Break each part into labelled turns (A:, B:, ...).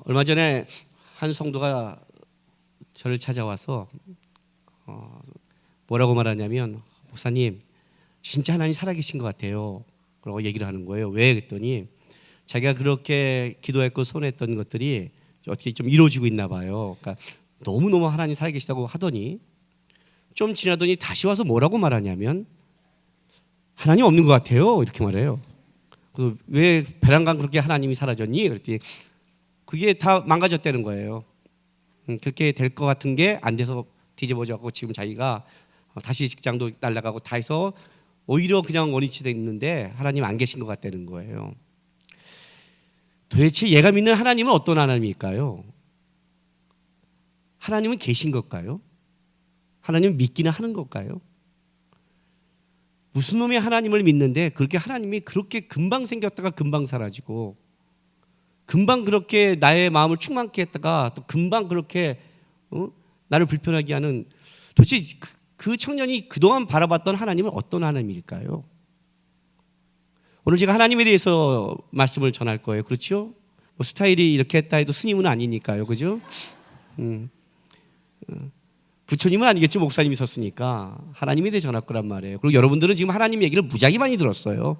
A: 얼마 전에 한 성도가 저를 찾아와서 뭐라고 말하냐면, 목사님 진짜 하나님 살아계신 것 같아요 라고 얘기를 하는 거예요. 왜? 그랬더니 자기가 그렇게 기도했고 손했던 것들이 어떻게 좀 이루어지고 있나 봐요. 그러니까 너무너무 하나님 살아계시다고 하더니 좀 지나더니 다시 와서 뭐라고 말하냐면, 하나님 없는 것 같아요 이렇게 말해요. 그래서 왜 배란간 그렇게 하나님이 사라졌니? 그랬더니 그게 다 망가졌다는 거예요. 그렇게 될 것 같은 게 안 돼서 뒤집어져갖고 지금 자기가 다시 직장도 날아가고 다 해서 오히려 그냥 원위치돼 있는데 하나님 안 계신 것 같다는 거예요. 도대체 얘가 믿는 하나님은 어떤 하나님일까요? 하나님은 계신 걸까요? 하나님은 믿기는 하는 걸까요? 무슨 놈의 하나님을 믿는데 그렇게 하나님이 그렇게 금방 생겼다가 금방 사라지고, 금방 그렇게 나의 마음을 충만케 했다가 또 금방 그렇게 나를 불편하게 하는, 도대체 그 청년이 그동안 바라봤던 하나님은 어떤 하나님일까요? 오늘 제가 하나님에 대해서 말씀을 전할 거예요. 그렇죠? 뭐 스타일이 이렇게 했다 해도 스님은 아니니까요. 그죠? 부처님은 아니겠죠. 목사님이 있었으니까. 하나님에 대해 전할 거란 말이에요. 그리고 여러분들은 지금 하나님 얘기를 무지하게 많이 들었어요.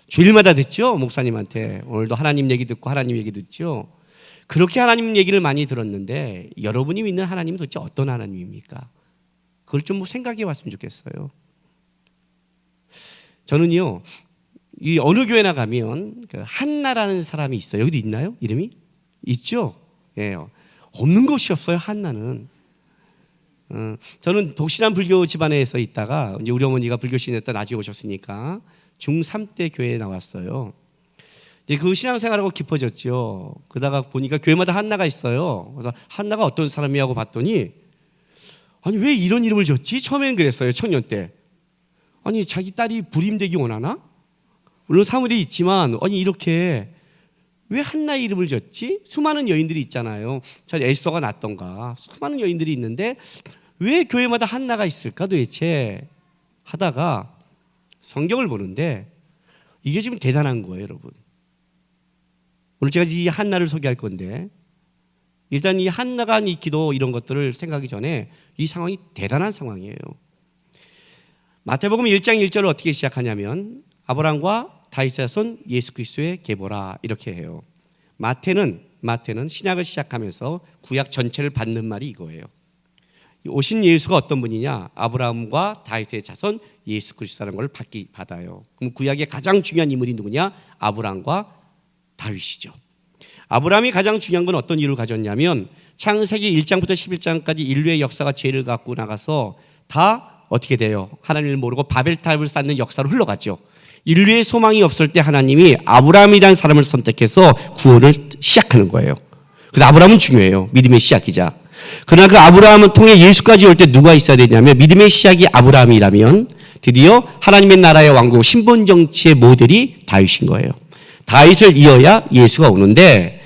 A: 주일마다 듣죠. 목사님한테. 오늘도 하나님 얘기 듣고 하나님 얘기 듣죠. 그렇게 하나님 얘기를 많이 들었는데 여러분이 믿는 하나님은 도대체 어떤 하나님입니까? 그걸 좀 생각해 봤으면 좋겠어요. 저는요, 이 어느 교회나 가면 그 한나라는 사람이 있어요. 여기도 있나요? 이름이? 있죠? 예. 없는 곳이 없어요. 한나는. 저는 독실한 불교 집안에서 있다가 이제 우리 어머니가 불교 신했다 나중에 오셨으니까 중3 때 교회에 나왔어요. 이제 그 신앙생활하고 깊어졌죠. 그러다가 보니까 교회마다 한나가 있어요. 그래서 한나가 어떤 사람이 하고 봤더니, 아니 왜 이런 이름을 줬지? 처음에는 그랬어요. 청년 때. 아니 자기 딸이 불임되기 원하나? 물론 사물이 있지만 아니 이렇게 왜 한나 이름을 줬지? 수많은 여인들이 있잖아요. 잘 에스더가 낫던가 수많은 여인들이 있는데 왜 교회마다 한나가 있을까 도대체 하다가 성경을 보는데 이게 지금 대단한 거예요, 여러분. 오늘 제가 이 한나를 소개할 건데, 일단 이 한나가 이 기도 이런 것들을 생각하기 전에 이 상황이 대단한 상황이에요. 마태복음 1장 1절을 어떻게 시작하냐면, 아브라함과 다윗의 자손 예수 그리스도의 계보라 이렇게 해요. 마태는 신약을 시작하면서 구약 전체를 받는 말이 이거예요. 오신 예수가 어떤 분이냐? 아브라함과 다윗의 자손 예수 그리스도라는 걸 받아요. 그럼 구약의 가장 중요한 인물이 누구냐? 아브라함과 다윗이죠. 아브라함이 가장 중요한 건 어떤 이유를 가졌냐면, 창세기 1장부터 11장까지 인류의 역사가 죄를 갖고 나가서 다 어떻게 돼요? 하나님을 모르고 바벨탑을 쌓는 역사로 흘러갔죠. 인류의 소망이 없을 때 하나님이 아브라함이라는 사람을 선택해서 구원을 시작하는 거예요. 그래서 아브라함은 중요해요. 믿음의 시작이자. 그러나 그 아브라함을 통해 예수까지 올 때 누가 있어야 되냐면, 믿음의 시작이 아브라함이라면 드디어 하나님의 나라의 왕국 신분 정치의 모델이 다윗인 거예요. 다윗을 이어야 예수가 오는데,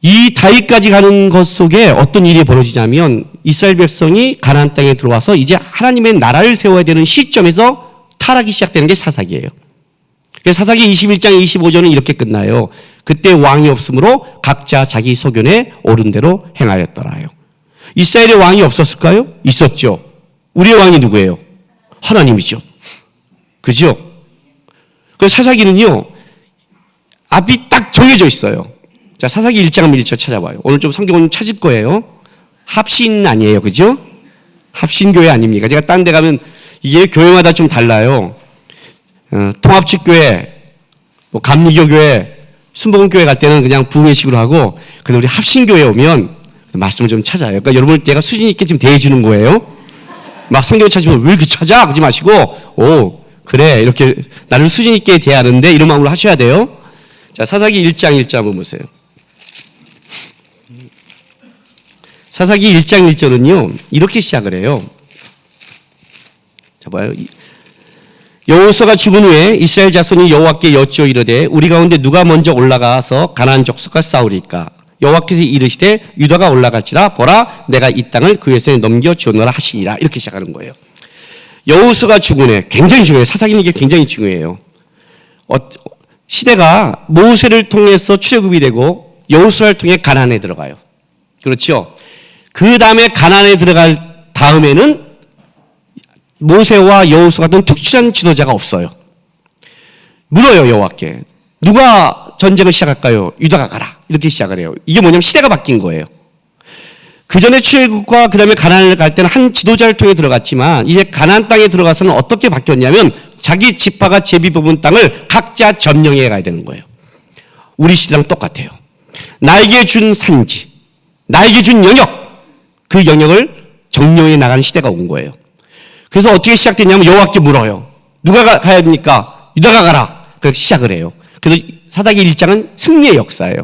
A: 이 다윗까지 가는 것 속에 어떤 일이 벌어지냐면, 이스라엘 백성이 가나안 땅에 들어와서 이제 하나님의 나라를 세워야 되는 시점에서 타락이 시작되는 게 사사기예요. 사사기 21장 25절은 이렇게 끝나요. 그때 왕이 없으므로 각자 자기 소견에 옳은 대로 행하였더라요. 이스라엘의 왕이 없었을까요? 있었죠. 우리의 왕이 누구예요? 하나님이죠. 그죠? 그 사사기는요, 앞이 딱 정해져 있어요. 자, 사사기 1장 1절 찾아봐요. 오늘 좀 성경을 좀 찾을 거예요. 합신 아니에요. 그죠? 합신교회 아닙니까? 제가 딴 데 가면 이게 교회마다 좀 달라요. 통합측교회, 뭐 감리교교회, 순복음교회 갈 때는 그냥 부흥회식으로 하고, 근데 우리 합신교회 오면 말씀을 좀 찾아요. 그러니까 여러분을 내가 수준 있게 지금 대해주는 거예요. 막 성경 찾으면 왜 이렇게 찾아? 그러지 마시고, 오, 그래. 이렇게 나를 수준 있게 대하는데 이런 마음으로 하셔야 돼요. 자, 사사기 1장 1절 한번 보세요. 사사기 1장 1절은요, 이렇게 시작을 해요. 자, 봐요. 여호수아가 죽은 후에 이스라엘 자손이 여호와께 여쭈어 이르되, 우리 가운데 누가 먼저 올라가서 가나안 족속과 싸우리까? 여호와께서 이르시되, 유다가 올라갈지라. 보라, 내가 이 땅을 그의 손에 넘겨 주었노라 하시니라. 이렇게 시작하는 거예요. 여호수아가 죽은 후에, 굉장히 중요해요. 사사기는 이게 굉장히 중요해요. 시대가 모세를 통해서 출애굽이 되고 여호수아를 통해 가나안에 들어가요. 그렇죠? 그 다음에 가나안에 들어갈 다음에는 모세와 여호수아 같은 특출한 지도자가 없어요. 물어요, 여호와께. 누가 전쟁을 시작할까요? 유다가 가라. 이렇게 시작을 해요. 이게 뭐냐면 시대가 바뀐 거예요. 그 전에 출애굽과 그 다음에 가나안을 갈 때는 한 지도자를 통해 들어갔지만 이제 가나안 땅에 들어가서는 어떻게 바뀌었냐면 자기 지파가 제비 뽑은 땅을 각자 점령해 가야 되는 거예요. 우리 시대랑 똑같아요. 나에게 준 산지, 나에게 준 영역, 그 영역을 정령해 나가는 시대가 온 거예요. 그래서 어떻게 시작됐냐면 여호와께 물어요. 누가 가야 됩니까? 유다가 가라. 그렇게 시작을 해요. 그래서 사사기 1장은 승리의 역사예요.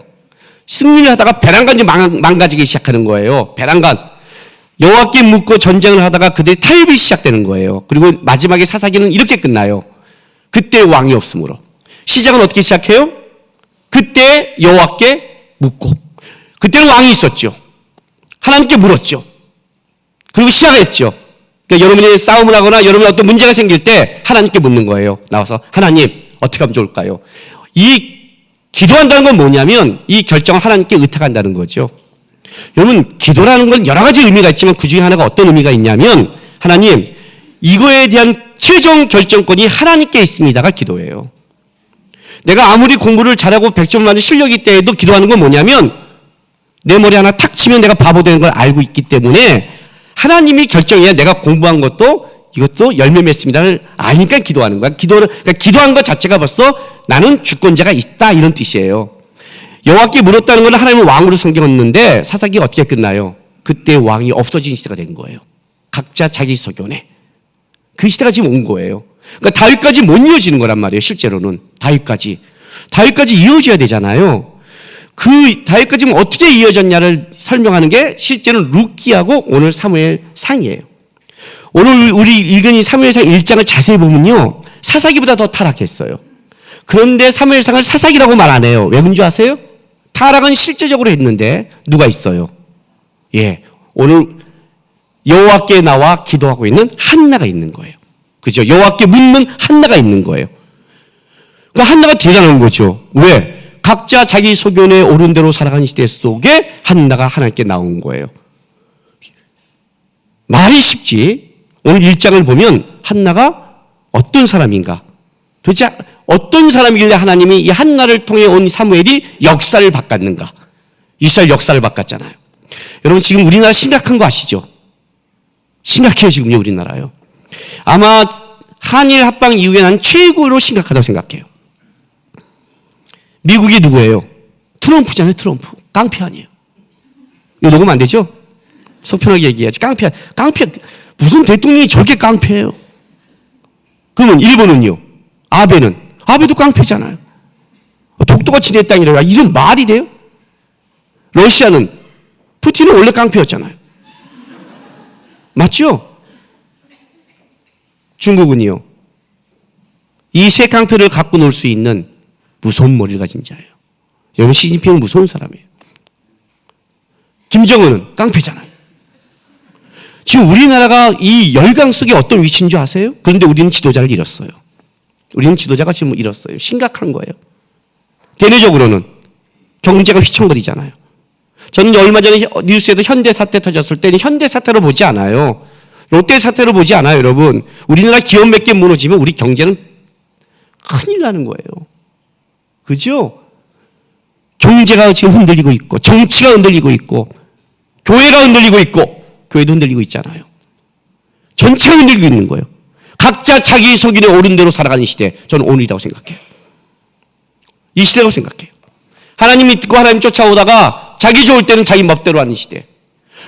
A: 승리를 하다가 베란간이 망가지기 시작하는 거예요. 베란간. 여호와께 묻고 전쟁을 하다가 그들이 타협이 시작되는 거예요. 그리고 마지막에 사사기는 이렇게 끝나요. 그때 왕이 없으므로. 시작은 어떻게 시작해요? 그때 여호와께 묻고. 그때는 왕이 있었죠. 하나님께 물었죠. 그리고 시작했죠. 그러니까 여러분이 싸움을 하거나 여러분이 어떤 문제가 생길 때 하나님께 묻는 거예요. 나와서 하나님 어떻게 하면 좋을까요? 이 기도한다는 건 뭐냐면 이 결정을 하나님께 의탁한다는 거죠. 여러분 기도라는 건 여러 가지 의미가 있지만 그 중에 하나가 어떤 의미가 있냐면 하나님 이거에 대한 최종 결정권이 하나님께 있습니다가 기도예요. 내가 아무리 공부를 잘하고 100점 만든 실력이 있대도 기도하는 건 뭐냐면 내 머리 하나 탁 치면 내가 바보 되는 걸 알고 있기 때문에 하나님이 결정해야 내가 공부한 것도 이것도 열매 맺습니다를 아니까 기도하는 거야. 그러니까 기도한 것 자체가 벌써 나는 주권자가 있다 이런 뜻이에요. 여호와께 물었다는 건 하나님을 왕으로 섬겼는데 사사기가 어떻게 끝나요? 그때 왕이 없어진 시대가 된 거예요. 각자 자기 소견에. 그 시대가 지금 온 거예요. 그러니까 다윗까지 못 이어지는 거란 말이에요. 실제로는 다윗까지 이어져야 되잖아요. 그 다윗까지 어떻게 이어졌냐를 설명하는 게 실제로는 룻기하고 오늘 사무엘상이에요. 오늘 우리 읽은 이 사무엘상 1장을 자세히 보면요. 사사기보다 더 타락했어요. 그런데 사무엘상을 사사기라고 말 안 해요. 왜 그런 줄 아세요? 타락은 실제적으로 했는데 누가 있어요? 예, 오늘 여호와께 나와 기도하고 있는 한나가 있는 거예요. 그죠? 여호와께 묻는 한나가 있는 거예요. 그 한나가 대단한 거죠. 왜? 각자 자기 소견에 옳은 대로 살아가는 시대 속에 한나가 하나님께 나온 거예요. 말이 쉽지. 오늘 1장을 보면 한나가 어떤 사람인가? 도대체 어떤 사람이길래 하나님이 이 한나를 통해 온 사무엘이 역사를 바꿨는가? 이스라엘 역사를 바꿨잖아요. 여러분 지금 우리나라 심각한 거 아시죠? 심각해요 지금요 우리나라요. 아마 한일 합방 이후에 난 최고로 심각하다고 생각해요. 미국이 누구예요? 트럼프잖아요. 트럼프. 깡패 아니에요. 이거 녹음 안 되죠? 속편하게 얘기해야지. 깡패. 무슨 대통령이 저렇게 깡패예요? 그러면 일본은요? 아베도 깡패잖아요. 독도가 내 땅이래요. 이런 말이 돼요? 러시아는 푸틴은 원래 깡패였잖아요. 맞죠? 중국은요? 이 세 깡패를 갖고 놀 수 있는 무서운 머리를 가진 자예요. 여러분 시진핑은 무서운 사람이에요. 김정은은 깡패잖아요. 지금 우리나라가 이 열강 속에 어떤 위치인 줄 아세요? 그런데 우리는 지도자를 잃었어요. 우리는 지도자가 지금 잃었어요. 심각한 거예요. 대내적으로는 경제가 휘청거리잖아요. 저는 얼마 전에 뉴스에도 현대 사태 터졌을 때는 현대 사태로 보지 않아요. 롯데 사태로 보지 않아요, 여러분. 우리나라 기업 몇 개 무너지면 우리 경제는 큰일 나는 거예요. 그죠? 경제가 지금 흔들리고 있고 정치가 흔들리고 있고 교회가 흔들리고 있고 교회도 흔들리고 있잖아요. 전체가 흔들리고 있는 거예요. 각자 자기 소견에 옳은 대로 살아가는 시대. 저는 오늘이라고 생각해요. 이 시대라고 생각해요. 하나님 믿고 하나님 쫓아오다가 자기 좋을 때는 자기 멋대로 하는 시대.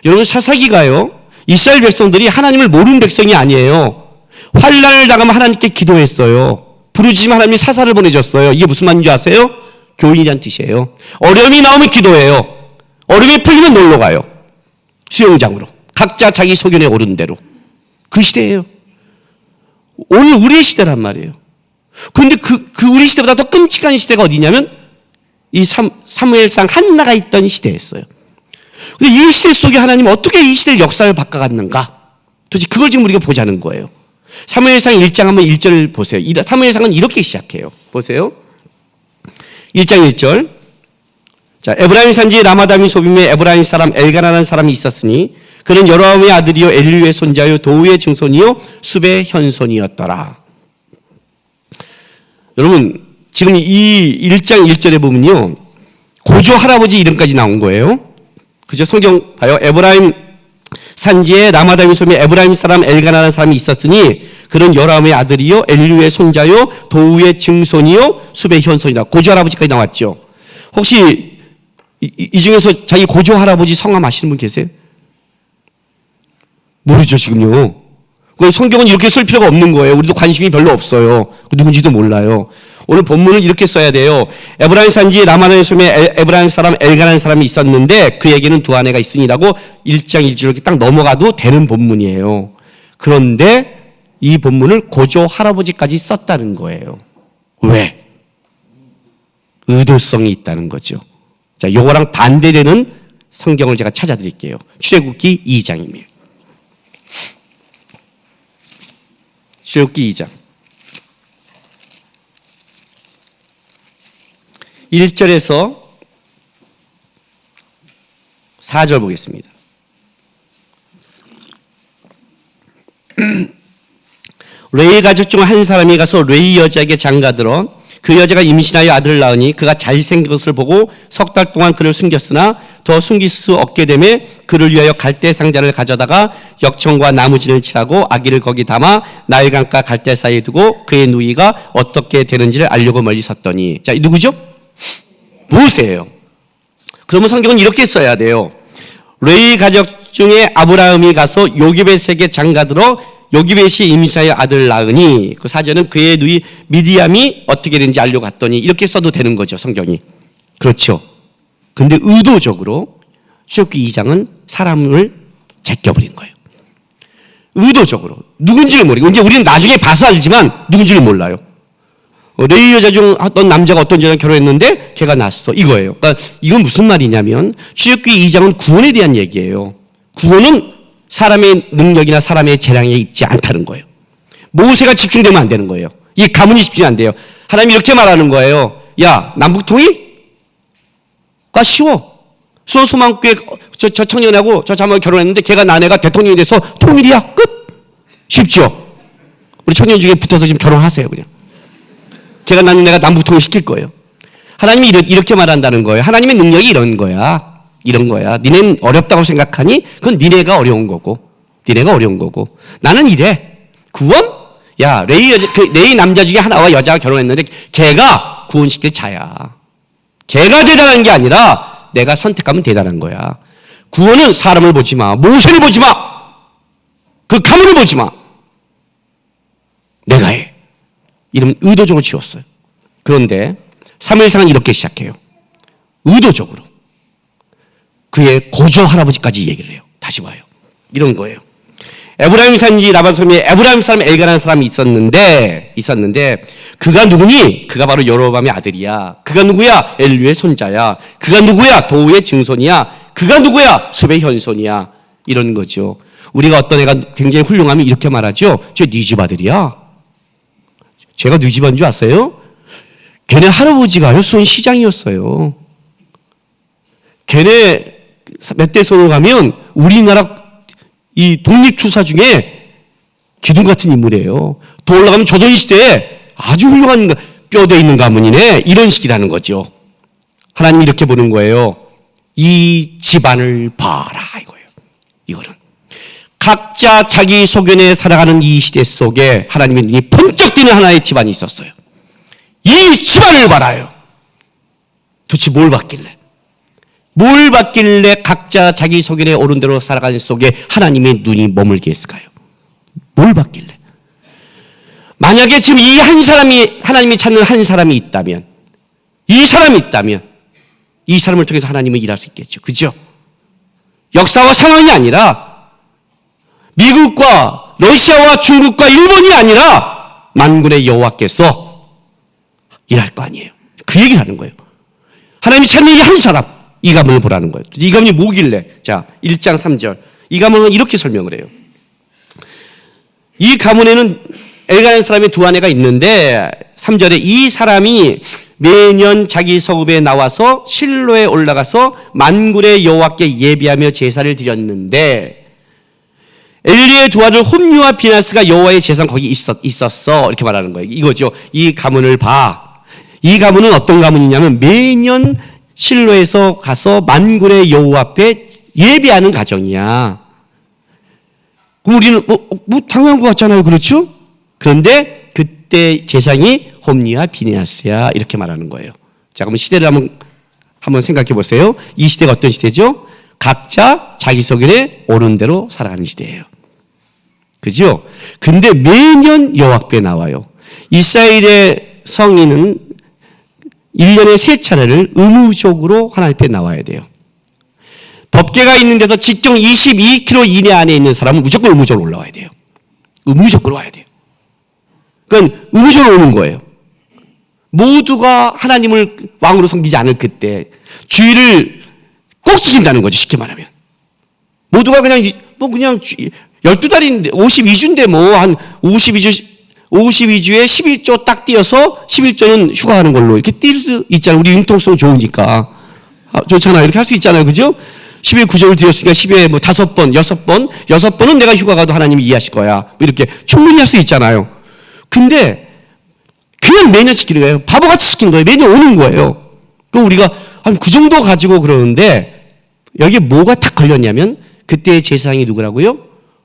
A: 여러분 사사기가요. 이스라엘 백성들이 하나님을 모르는 백성이 아니에요. 환난을 당하면 하나님께 기도했어요. 부르짖으면 하나님이 사사를 보내줬어요. 이게 무슨 말인지 아세요? 교인이란 뜻이에요. 어려움이 나오면 기도해요. 어려움이 풀리면 놀러 가요. 수영장으로. 각자 자기 소견에 옳은 대로. 그 시대예요. 오늘 우리의 시대란 말이에요. 그런데 그 우리 시대보다 더 끔찍한 시대가 어디냐면 이 사무엘상 한나가 있던 시대였어요. 근데 이 시대 속에 하나님은 어떻게 이 시대의 역사를 바꿔갔는가? 도대체 그걸 지금 우리가 보자는 거예요. 사무엘상 1장 한번 1절 보세요. 사무엘상은 이렇게 시작해요. 보세요. 1장 1절. 자, 에브라임 산지에 라마다미 소빔에 에브라임 사람 엘가나라는 사람이 있었으니 그는 여로함의 아들이요 엘리우의 손자요 도우의 증손이요 숲의 현손이었더라. 여러분 지금 이 1장 1절에 보면요 고조 할아버지 이름까지 나온 거예요. 그죠? 성경 봐요. 에브라임 산지에 라마다미 소빔에 에브라임 사람 엘가나라는 사람이 있었으니 그는 여로함의 아들이요 엘리우의 손자요 도우의 증손이요 숲의 현손이다. 고조 할아버지까지 나왔죠. 혹시 이 중에서 자기 고조 할아버지 성함 아시는 분 계세요? 모르죠 지금요. 성경은 이렇게 쓸 필요가 없는 거예요. 우리도 관심이 별로 없어요. 누군지도 몰라요. 오늘 본문을 이렇게 써야 돼요. 에브라임 산지에 라마다미 소빔에 에브라임 사람 엘가나라는 사람이 있었는데 그에게는 두 아내가 있으니라고 1장 1절 이렇게 딱 넘어가도 되는 본문이에요. 그런데 이 본문을 고조 할아버지까지 썼다는 거예요. 왜? 의도성이 있다는 거죠. 자, 요거랑 반대되는 성경을 제가 찾아드릴게요. 출애굽기 2장입니다. 출애굽기 2장 1절에서 4절 보겠습니다. 레위 가족 중 한 사람이 가서 레위 여자에게 장가들어 그 여자가 임신하여 아들을 낳으니 그가 잘생긴 것을 보고 석 달 동안 그를 숨겼으나 더 숨길 수 없게 되매 그를 위하여 갈대 상자를 가져다가 역청과 나무진을 칠하고 아기를 거기 담아 나일강과 갈대 사이에 두고 그의 누이가 어떻게 되는지를 알려고 멀리 섰더니 자, 누구죠? 모세예요. 그러면 성경은 이렇게 써야 돼요. 레위 가족 중에 아브라함이 가서 요기벳에게 장가들어 요기벳이 임신하여 아들을 낳으니 그 사전은 그의 누이 미디암이 어떻게 되는지 알려고 갔더니 이렇게 써도 되는 거죠 성경이. 그렇죠. 근데 의도적으로 출애굽기 2장은 사람을 제껴버린 거예요. 의도적으로 누군지를 모르고 이제 우리는 나중에 봐서 알지만 누군지를 몰라요. 레위 여자 중 어떤 남자가 어떤 여자랑 결혼했는데 걔가 낳았어 이거예요. 그러니까 이건 무슨 말이냐면 출애굽기 2장은 구원에 대한 얘기예요. 구원은 사람의 능력이나 사람의 재량에 있지 않다는 거예요. 모세가 집중되면 안 되는 거예요. 이 가문이 집중이 안 돼요. 하나님이 이렇게 말하는 거예요. 야, 남북통일가 쉬워. 소망교회 저 청년하고 저 자매가 결혼했는데 걔가 나네가 대통령이 돼서 통일이야. 끝. 쉽죠? 우리 청년 중에 붙어서 지금 결혼하세요. 그냥. 걔가 나는 내가 남북통일 시킬 거예요. 하나님이 이렇게 말한다는 거예요. 하나님의 능력이 이런 거야. 이런 거야. 니네는 어렵다고 생각하니 그건 니네가 어려운 거고 니네가 어려운 거고 나는 이래. 구원? 야, 레위 남자 중에 하나와 여자가 결혼했는데 걔가 구원시킬 자야. 걔가 대단한 게 아니라 내가 선택하면 대단한 거야. 구원은 사람을 보지 마. 모세를 보지 마. 그 가문을 보지 마. 내가 해. 이러면 의도적으로 지웠어요. 그런데 사무엘상은 이렇게 시작해요. 의도적으로. 그의 고조 할아버지까지 얘기를 해요. 다시 와요. 이런 거예요. 에브라임 산지 라마소빔에 에브라임 사람 엘가나라는 사람이 있었는데 그가 누구니? 그가 바로 여로보암의 아들이야. 그가 누구야? 엘리우의 손자야. 그가 누구야? 도우의 증손이야. 그가 누구야? 숲의 현손이야. 이런 거죠. 우리가 어떤 애가 굉장히 훌륭하면 이렇게 말하죠. 저 네 집 아들이야. 제가 네 집 아들인 줄 아세요? 걔네 할아버지가요 수원 시장이었어요. 걔네 몇 대 손으로 가면 우리나라 이 독립투사 중에 기둥 같은 인물이에요. 더 올라가면 조선 시대에 아주 훌륭한 뼈대 있는 가문이네. 이런 식이라는 거죠. 하나님이 이렇게 보는 거예요. 이 집안을 봐라 이거예요. 이거는 각자 자기 소견에 살아가는 이 시대 속에 하나님의 눈이 번쩍 뜨는 하나의 집안이 있었어요. 이 집안을 봐라요. 도대체 뭘 봤길래? 뭘 봤길래 각자 자기 소견에 옳은 대로 살아가는 속에 하나님의 눈이 머물게 했을까요? 뭘 봤길래? 만약에 지금 이 한 사람이 하나님이 찾는 한 사람이 있다면 이 사람이 있다면 이 사람을 통해서 하나님은 일할 수 있겠죠. 그죠? 역사와 상황이 아니라 미국과 러시아와 중국과 일본이 아니라 만군의 여호와께서 일할 거 아니에요. 그 얘기를 하는 거예요. 하나님이 찾는 이 한 사람 이 가문을 보라는 거예요. 이 가문이 뭐길래? 자, 1장 3절. 이 가문은 이렇게 설명을 해요. 이 가문에는 엘가나라는 사람의 두 아내가 있는데 3절에 이 사람이 매년 자기 성읍에 나와서 실로에 올라가서 만군의 여호와께 예비하며 제사를 드렸는데 엘리의 두 아들 홈리와 비나스가 여호와의 제사는 거기 있었어. 이렇게 말하는 거예요. 이거죠. 이 가문을 봐. 이 가문은 어떤 가문이냐면 매년 실로에서 가서 만군의 여호와 앞에 예배하는 가정이야. 그럼 우리는 당연한 것 같잖아요. 그렇죠? 그런데 그때 제사장이 홈리와 비느하스야 이렇게 말하는 거예요. 자, 그럼 시대를 한번 생각해 보세요. 이 시대가 어떤 시대죠? 각자 자기 소견에 옳은 대로 살아가는 시대예요. 그죠? 근데 매년 여호와 앞에 나와요. 이스라엘의 성인은 1년에 3차례를 의무적으로 하나님 앞에 나와야 돼요. 법궤가 있는 데서 직경 22km 이내 안에 있는 사람은 무조건 의무적으로 올라와야 돼요. 의무적으로 와야 돼요. 그러니까 의무적으로 오는 거예요. 모두가 하나님을 왕으로 섬기지 않을 그때 주의를 꼭 지킨다는 거죠. 쉽게 말하면. 모두가 그냥 12달인데 52주인데 한 52주에 11조 딱 띄어서 11조는 휴가하는 걸로 이렇게 뛸 수 있잖아요. 우리 융통성 좋으니까. 좋잖아요. 이렇게 할 수 있잖아요. 그죠? 10회 9조를 드렸으니까 10회 5번, 6번, 6번은 내가 휴가 가도 하나님이 이해하실 거야. 이렇게 충분히 할 수 있잖아요. 근데 그냥 매년 지키는 거예요. 바보같이 지키는 거예요. 매년 오는 거예요. 그럼 우리가 그 정도 가지고 그러는데 여기에 뭐가 딱 걸렸냐면 그때의 제사장이 누구라고요?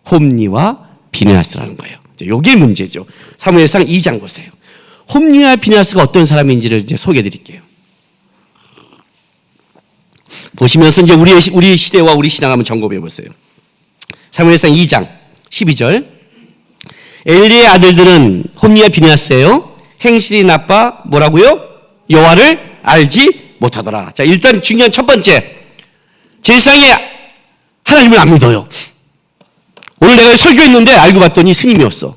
A: 홈리와 비느하스라는 거예요. 이게 문제죠. 사무엘상 2장 보세요. 홈리와 비느하스가 어떤 사람인지를 이제 소개해 드릴게요. 보시면서 이제 우리 시대와 우리 신앙 한번 점검해 보세요. 사무엘상 2장 12절. 엘리의 아들들은 홈리와 비느하스예요. 행실이 나빠 뭐라고요? 여호와를 알지 못하더라. 자, 일단 중요한 첫 번째. 제사장이 하나님을 안 믿어요. 오늘 내가 설교했는데 알고 봤더니 스님이었어.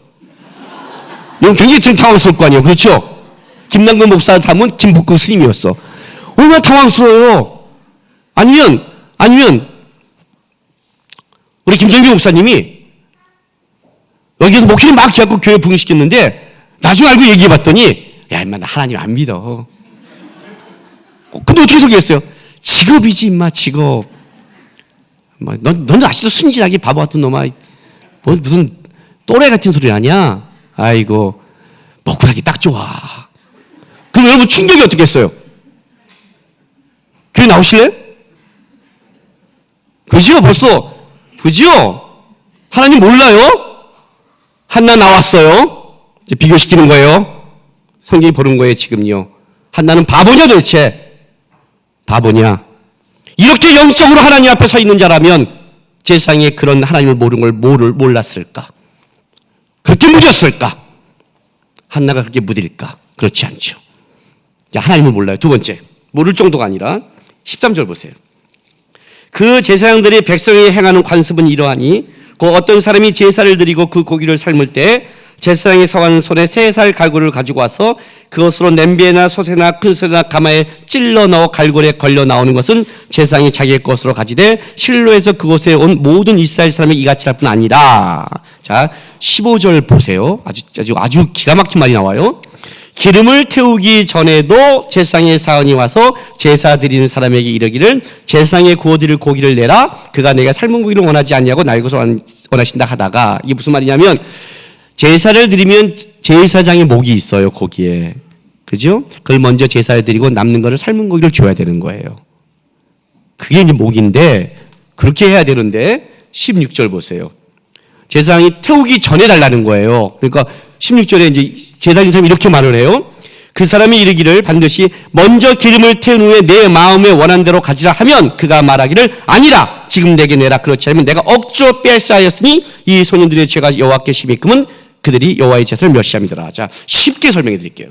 A: 이건 굉장히 좀 당황스러울 거 아니에요. 그렇죠? 김남근 목사 닮은 김북구 스님이었어. 얼마나 당황스러워요. 아니면 우리 김정규 목사님이 여기서 목소리 막 해갖고 교회 부흥시켰는데 나중에 알고 얘기해봤더니 야 임마 나 하나님 안 믿어. 근데 어떻게 설교했어요? 직업이지 임마 직업. 너는 아직도 순진하게 바보 같은 놈아. 무슨 또래 같은 소리 하냐? 아이고 먹고 살기 딱 좋아. 그럼 여러분 충격이 어떻겠어요? 교회 나오실래요? 그죠? 벌써 그죠? 하나님 몰라요? 한나 나왔어요. 이제 비교시키는 거예요. 성경이 보는 거예요 지금요. 한나는 바보냐 도대체? 바보냐? 이렇게 영적으로 하나님 앞에 서 있는 자라면 세상에 그런 하나님을 모르는 걸 몰랐을까? 그렇게 무뎠을까? 한나가 그렇게 무딜까? 그렇지 않죠. 하나님을 몰라요. 두 번째, 모를 정도가 아니라 13절 보세요. 그 제사장들이 백성이 행하는 관습은 이러하니 그 어떤 사람이 제사를 드리고 그 고기를 삶을 때 제사장이 사와는 손에 3살 갈고리를 가지고 와서 그것으로 냄비에나 솥에나 큰 솥에나 가마에 찔러 넣어 갈고리에 걸려 나오는 것은 제사장이 자기의 것으로 가지되 실로에서 그곳에 온 모든 이스라엘 사람이 이같이 할 뿐 아니라. 자, 15절 보세요. 아주 기가 막힌 말이 나와요. 기름을 태우기 전에도 제사장의 사원이 와서 제사 드리는 사람에게 이르기를 제사장의 구워드릴 고기를 내라. 그가 내가 삶은 고기를 원하지 않냐고 날 것을 원하신다 하다가, 이게 무슨 말이냐면 제사를 드리면 제사장의 목이 있어요, 고기에. 그죠? 그걸 먼저 제사를 드리고 남는 거를 삶은 고기를 줘야 되는 거예요. 그게 이제 목인데, 그렇게 해야 되는데, 16절 보세요. 제사장이 태우기 전에 달라는 거예요. 그러니까 16절에 이제 제사장인 사람이 이렇게 말을 해요. 그 사람이 이르기를 반드시 먼저 기름을 태운 후에 내 마음에 원한 대로 가지라 하면 그가 말하기를 아니라 지금 내게 내라. 그렇지 않으면 내가 억지로 빼앗아하였으니 이 소년들의 죄가 여호와께 심히 금은 그들이 여호와의 제사를 멸시함이더라. 자, 쉽게 설명해 드릴게요.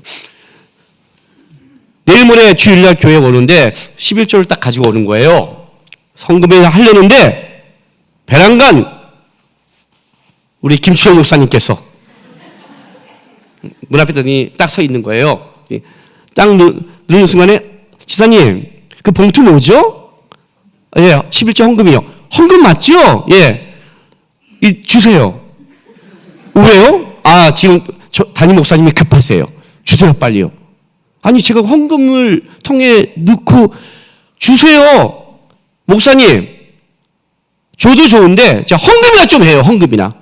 A: 내일 모레 주일날 교회에 오는데 11조를 딱 가지고 오는 거예요. 성금에 하려는데 배란간 우리 김추영 목사님께서 문 앞에 딱 서 있는 거예요. 딱 누르는 순간에 지사님 그 봉투 뭐죠? 예, 11조 헌금이요. 헌금 맞죠? 예, 주세요. 왜요? 아, 지금 담임 목사님이 급하세요. 주세요, 빨리요. 아니 제가 헌금을 통에 넣고 주세요. 목사님 줘도 좋은데 자 헌금이나 좀 해요. 헌금이나.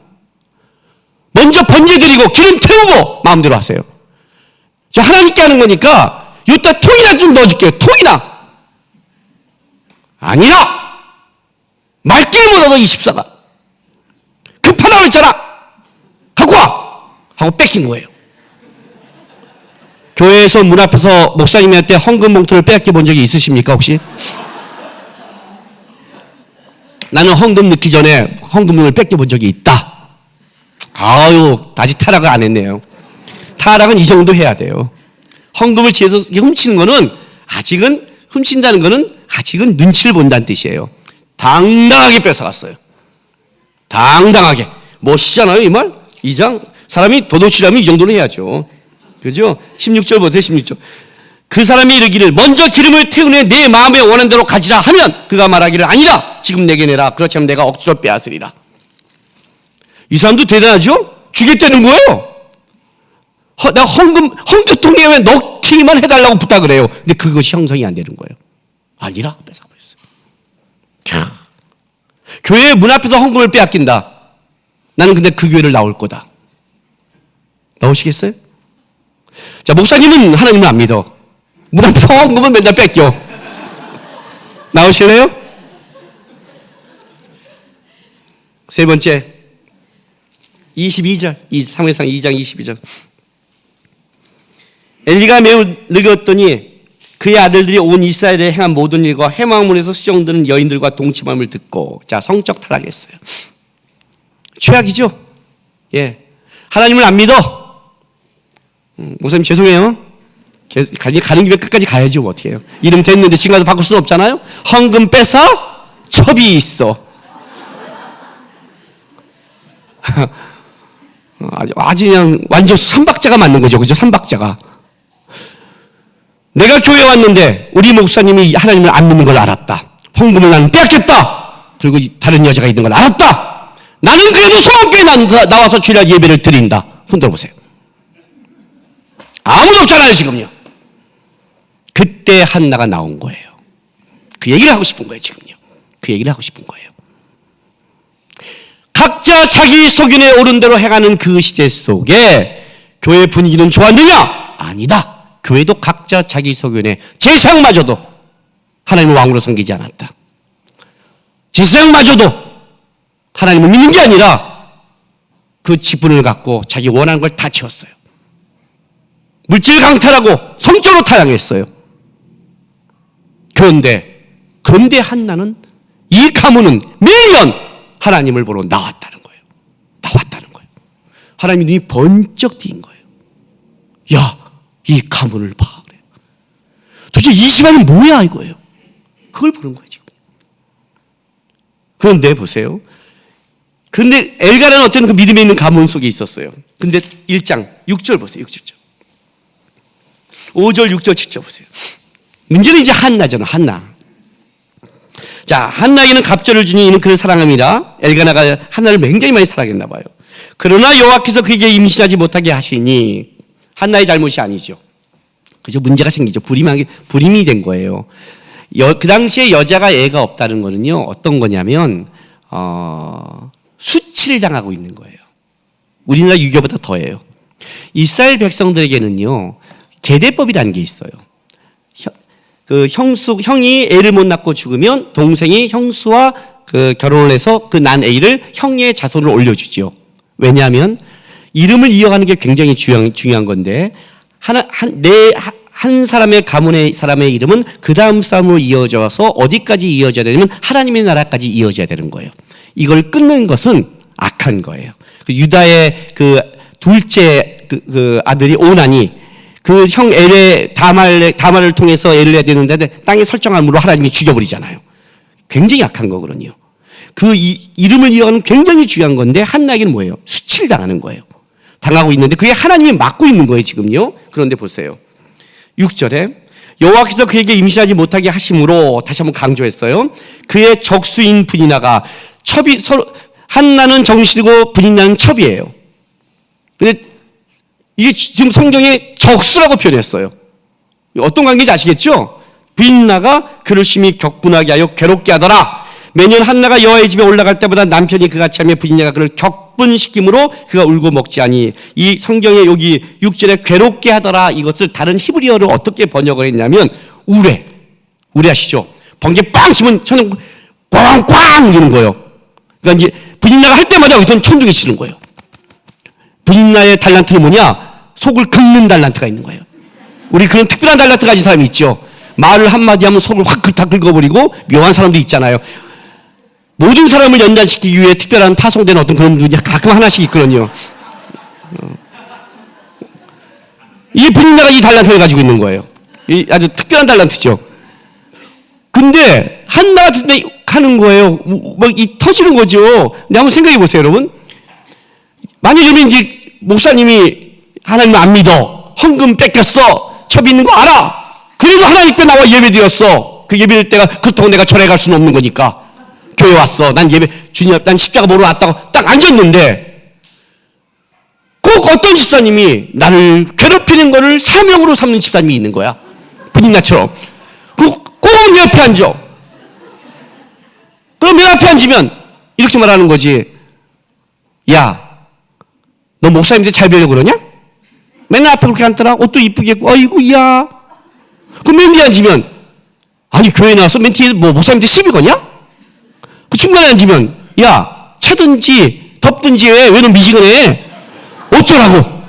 A: 먼저 번제 드리고 기름 태우고 마음대로 하세요. 자 하나님께 하는 거니까 이따 통이나 좀 넣어줄게요. 통이나. 아니라 말귀를 못 얻어 24가 급하다고 했잖아. 하고 와. 하고 뺏긴 거예요. 교회에서 문 앞에서 목사님한테 헌금 봉투를 빼앗겨 본 적이 있으십니까 혹시? 나는 헌금 넣기 전에 헌금을 뺏겨 본 적이 있다. 아유 아직 타락을 안 했네요. 타락은 이 정도 해야 돼요. 헌금을 지어서 훔치는 거는 아직은 훔친다는 거는 아직은 눈치를 본다는 뜻이에요. 당당하게 뺏어갔어요. 당당하게. 멋있잖아요 이 말? 2장 사람이 도둑질하면 이 정도는 해야죠. 그죠? 16절 보세요. 16절. 그 사람이 이르기를 먼저 기름을 태운 후에 내 마음에 원한 대로 가지라 하면 그가 말하기를 아니라 지금 내게 내라. 그렇지 않으면 내가 억지로 빼앗으리라. 이 사람도 대단하죠? 주겠다는 거예요. 나 헌금통에 왜 넣기만 해달라고 부탁을 해요. 근데 그것이 형성이 안 되는 거예요. 아니라 뺏어버렸어요. 교회 문 앞에서 헌금을 빼앗긴다. 나는 근데 그 교회를 나올 거다. 나오시겠어요? 자, 목사님은 하나님을 안 믿어. 문 앞에서 헌금은 맨날 뺏겨. 나오실래요? 세 번째 22절 사무엘상 2장 22절. 엘리가 매우 늙었더니 그의 아들들이 온 이스라엘에 행한 모든 일과 회막문에서 수종드는 여인들과 동침함을 듣고 자 성적 타락했어요. 최악이죠. 예, 하나님을 안 믿어. 목사님 죄송해요. 가는 길에 끝까지 가야죠. 뭐 어떻게 해요. 이름 됐는데 지금 가서 바꿀 수는 없잖아요. 헌금 뺏어 첩이 있어. 아주 그냥 완전 삼박자가 맞는 거죠. 그죠? 삼박자가. 내가 교회 왔는데 우리 목사님이 하나님을 안 믿는 걸 알았다. 헌금을 나는 빼앗겼다. 그리고 다른 여자가 있는 걸 알았다. 나는 그래도 소망교회 나와서 주일날 예배를 드린다. 손 들어보세요. 아무도 없잖아요 지금요. 그때 한나가 나온 거예요. 그 얘기를 하고 싶은 거예요 지금요. 그 얘기를 하고 싶은 거예요. 각자 자기 소견에 옳은 대로 행하는 그 시대 속에 교회 분위기는 좋았느냐? 아니다. 교회도 각자 자기 소견에 제사장마저도 하나님을 왕으로 섬기지 않았다. 제사장마저도 하나님을 믿는 게 아니라 그 지분을 갖고 자기 원하는 걸 다 채웠어요. 물질 강탈하고 성적으로 타향했어요. 그런데 한나는 이 가문은 매년 하나님을 보러 나왔다는 거예요. 하나님이 눈이 번쩍 띄인 거예요. 야, 이 가문을 봐. 그래. 도대체 이 집안은 뭐야 이거예요. 그걸 보는 거예요 지금. 그런데 보세요. 근데 엘가라는 어떤 그 믿음에 있는 가문 속에 있었어요. 근데 1장 6절 보세요. 6절. 5절, 6절, 7절 보세요. 문제는 이제 한나잖아. 한나. 자, 한나에게는 갑절을 주니 이는 그를 사랑합니다. 엘가나가 한나를 굉장히 많이 사랑했나 봐요. 그러나 여호와께서 그에게 임신하지 못하게 하시니 한나의 잘못이 아니죠. 그죠? 문제가 생기죠. 불임이 된 거예요. 그 당시에 여자가 애가 없다는 거는요. 어떤 거냐면 수치를 당하고 있는 거예요. 우리나라 유교보다 더해요. 이스라엘 백성들에게는요. 계대법이라는 게 있어요. 형이 애를 못 낳고 죽으면 동생이 형수와 결혼을 해서 그 난 애를 형의 자손을 올려주지요. 왜냐하면 이름을 이어가는 게 굉장히 중요한 건데 한 사람의 가문의 사람의 이름은 그 다음 사람으로 이어져서 어디까지 이어져야 되냐면 하나님의 나라까지 이어져야 되는 거예요. 이걸 끊는 것은 악한 거예요. 유다의 그 둘째 그 아들이 오난이 그 형 엘의 다말을 통해서 애를 해야 되는데 땅에 설정함으로 하나님이 죽여버리잖아요. 굉장히 악한 거거든요. 그 이름을 이어가는 굉장히 중요한 건데 한나에게는 뭐예요? 수치를 당하는 거예요. 당하고 있는데 그게 하나님이 막고 있는 거예요 지금요. 그런데 보세요. 6절에 여호와께서 그에게 임신하지 못하게 하심으로 다시 한번 강조했어요. 그의 적수인 브니나가 첩이 서로 한나는 정실이고 브니나는 첩이에요. 근데 이게 지금 성경에 적수라고 표현했어요. 어떤 관계인지 아시겠죠? 부인나가 그를 심히 격분하게 하여 괴롭게 하더라. 매년 한나가 여호와의 집에 올라갈 때마다 남편이 그같이 하며 부인나가 그를 격분시킴으로 그가 울고 먹지 아니. 이 성경에 여기 6절에 괴롭게 하더라, 이것을 다른 히브리어로 어떻게 번역을 했냐면 우레하시죠? 번개 빵 치면 저는 꽝꽝 이러는 거예요. 그러니까 이제 부인나가 할 때마다 여기서는 천둥이 치는 거예요. 부인나의 달란트는 뭐냐? 속을 긁는 달란트가 있는 거예요. 우리 그런 특별한 달란트 가진 사람이 있죠. 말을 한마디 하면 속을 확 다 긁어버리고 묘한 사람도 있잖아요. 모든 사람을 연단시키기 위해 특별한 파송된 어떤 그런 분들이 가끔 하나씩 있거든요. 이 부인나가 이 달란트를 가지고 있는 거예요. 이 아주 특별한 달란트죠. 근데 한나가 하는 거예요. 이 터지는 거죠. 근데 한번 생각해 보세요, 여러분. 만약에 이제 목사님이 하나님 안 믿어, 헌금 뺏겼어, 첩 있는 거 알아. 그래도 하나님께 나와 예배드렸어. 그 예배드릴 때가 그렇다고 내가 절에 갈 수는 없는 거니까. 교회 왔어. 난 예배, 주님, 난 십자가 보러 왔다고 딱 앉았는데 꼭 어떤 집사님이 나를 괴롭히는 거를 사명으로 삼는 집사님이 있는 거야. 부인나처럼. 꼭 내 앞에 앉아. 그럼 내 앞에 앉으면 이렇게 말하는 거지. 야, 너 목사님한테 잘 배우려고 그러냐? 맨날 앞에 그렇게 앉더라. 옷도 이쁘게 입고, 아이고야. 그럼 맨 뒤에 앉으면, 아니, 교회 나와서 맨 뒤에 뭐 목사님한테 시비 거냐? 그 중간에 앉으면, 야, 차든지 덥든지 왜 너 미지근해? 어쩌라고?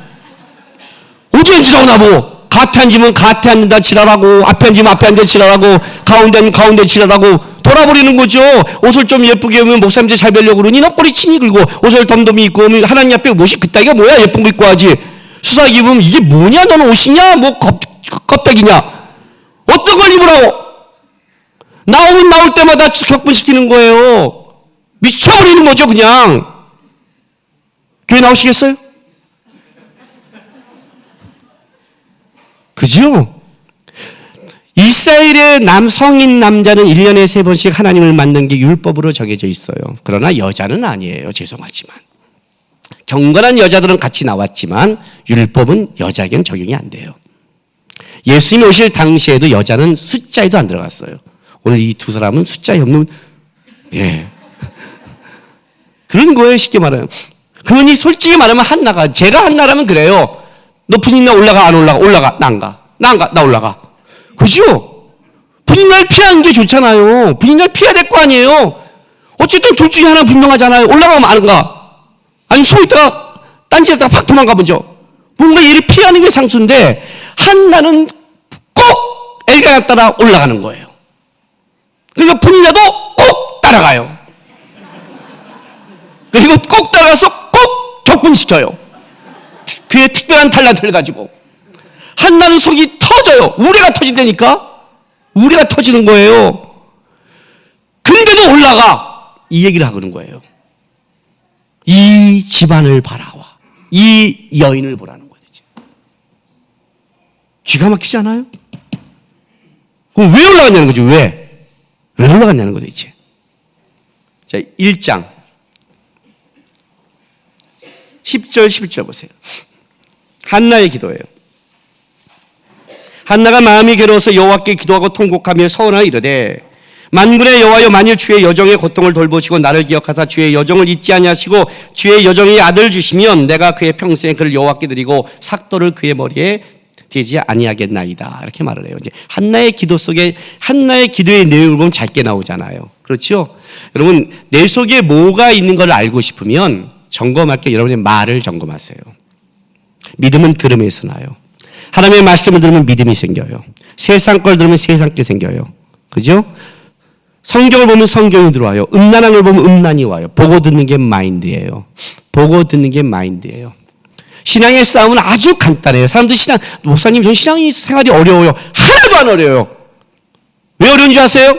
A: 어디 앉으라고 나보고. gat에 앉으면 gat에 앉는다 지랄하고, 앞에 앉으면 앞에 앉아 지랄하고, 가운데 앉으면 가운데 지랄하고, 돌아버리는 거죠. 옷을 좀 예쁘게 입으면 목사님한테 잘 배우려고 그러니 너꼬리 친이 긁고, 옷을 덤덤히 입고 오면 하나님 앞에 옷이 그따위가 뭐야? 예쁜 거 입고 하지. 수사기 입으면 이게 뭐냐? 너는 옷이냐? 뭐 껍데기냐? 어떤 걸 입으라고? 나올 때마다 격분시키는 거예요. 미쳐버리는 거죠, 그냥. 교회 나오시겠어요? 그죠? 이스라엘의 성인 남자는 1년에 3번씩 하나님을 만난 게 율법으로 정해져 있어요. 그러나 여자는 아니에요. 죄송하지만. 경건한 여자들은 같이 나왔지만 율법은 여자에게는 적용이 안 돼요. 예수님이 오실 당시에도 여자는 숫자에도 안 들어갔어요. 오늘 이 두 사람은 숫자에 없는, 예. 그런 거예요, 쉽게 말하면. 그러니 솔직히 말하면 한나가, 제가 한나라면 그래요. 너 부인나 올라가, 안 올라가? 올라가. 나 안 가. 나 올라가. 그죠? 부인날 피하는 게 좋잖아요. 부인날 피해야 될 거 아니에요. 어쨌든 둘 중에 하나 분명하잖아요. 올라가면 안 가. 아니, 서 있다가, 딴지에다가 확 도망가 보죠. 뭔가 얘를 피하는 게 상수인데, 한나는 꼭 엘가나 따라 올라가는 거예요. 그러니까 부인나도 꼭 따라가요. 그리고 꼭 따라가서 꼭 격분시켜요. 그의 특별한 달란트를 가지고. 한나는 속이 터져요. 우레가 터진다니까. 우레가 터지는 거예요. 근데도 올라가. 이 얘기를 하는 거예요. 이 집안을 바라와. 이 여인을 보라는 거죠. 기가 막히지 않아요? 그럼 왜 올라갔냐는 거죠. 왜 올라갔냐는 거죠. 이제. 자, 1장 10절 11절 보세요. 한나의 기도예요. 한나가 마음이 괴로워서 여호와께 기도하고 통곡하며 서원하여 이르되 만군의 여호와여, 만일 주의 여종의 고통을 돌보시고 나를 기억하사 주의 여종을 잊지 아니하시고 주의 여종의 아들 주시면 내가 그의 평생에 그를 여호와께 드리고 삭도를 그의 머리에 대지 아니하겠나이다. 이렇게 말을 해요. 이제 한나의 기도 속에 한나의 기도의 내용을 보면 짧게 나오잖아요. 그렇죠? 여러분, 내 속에 뭐가 있는 걸 알고 싶으면 점검할 게 여러분의 말을 점검하세요. 믿음은 들음에서 나요. 하나님의 말씀을 들으면 믿음이 생겨요. 세상 걸 들으면 세상 게 생겨요. 그죠? 성경을 보면 성경이 들어와요. 음란한 걸 보면 음란이 와요. 보고 듣는 게 마인드예요. 보고 듣는 게 마인드예요. 신앙의 싸움은 아주 간단해요. 사람들 목사님, 전 신앙이 생활이 어려워요. 하나도 안 어려워요. 왜 어려운 줄 아세요?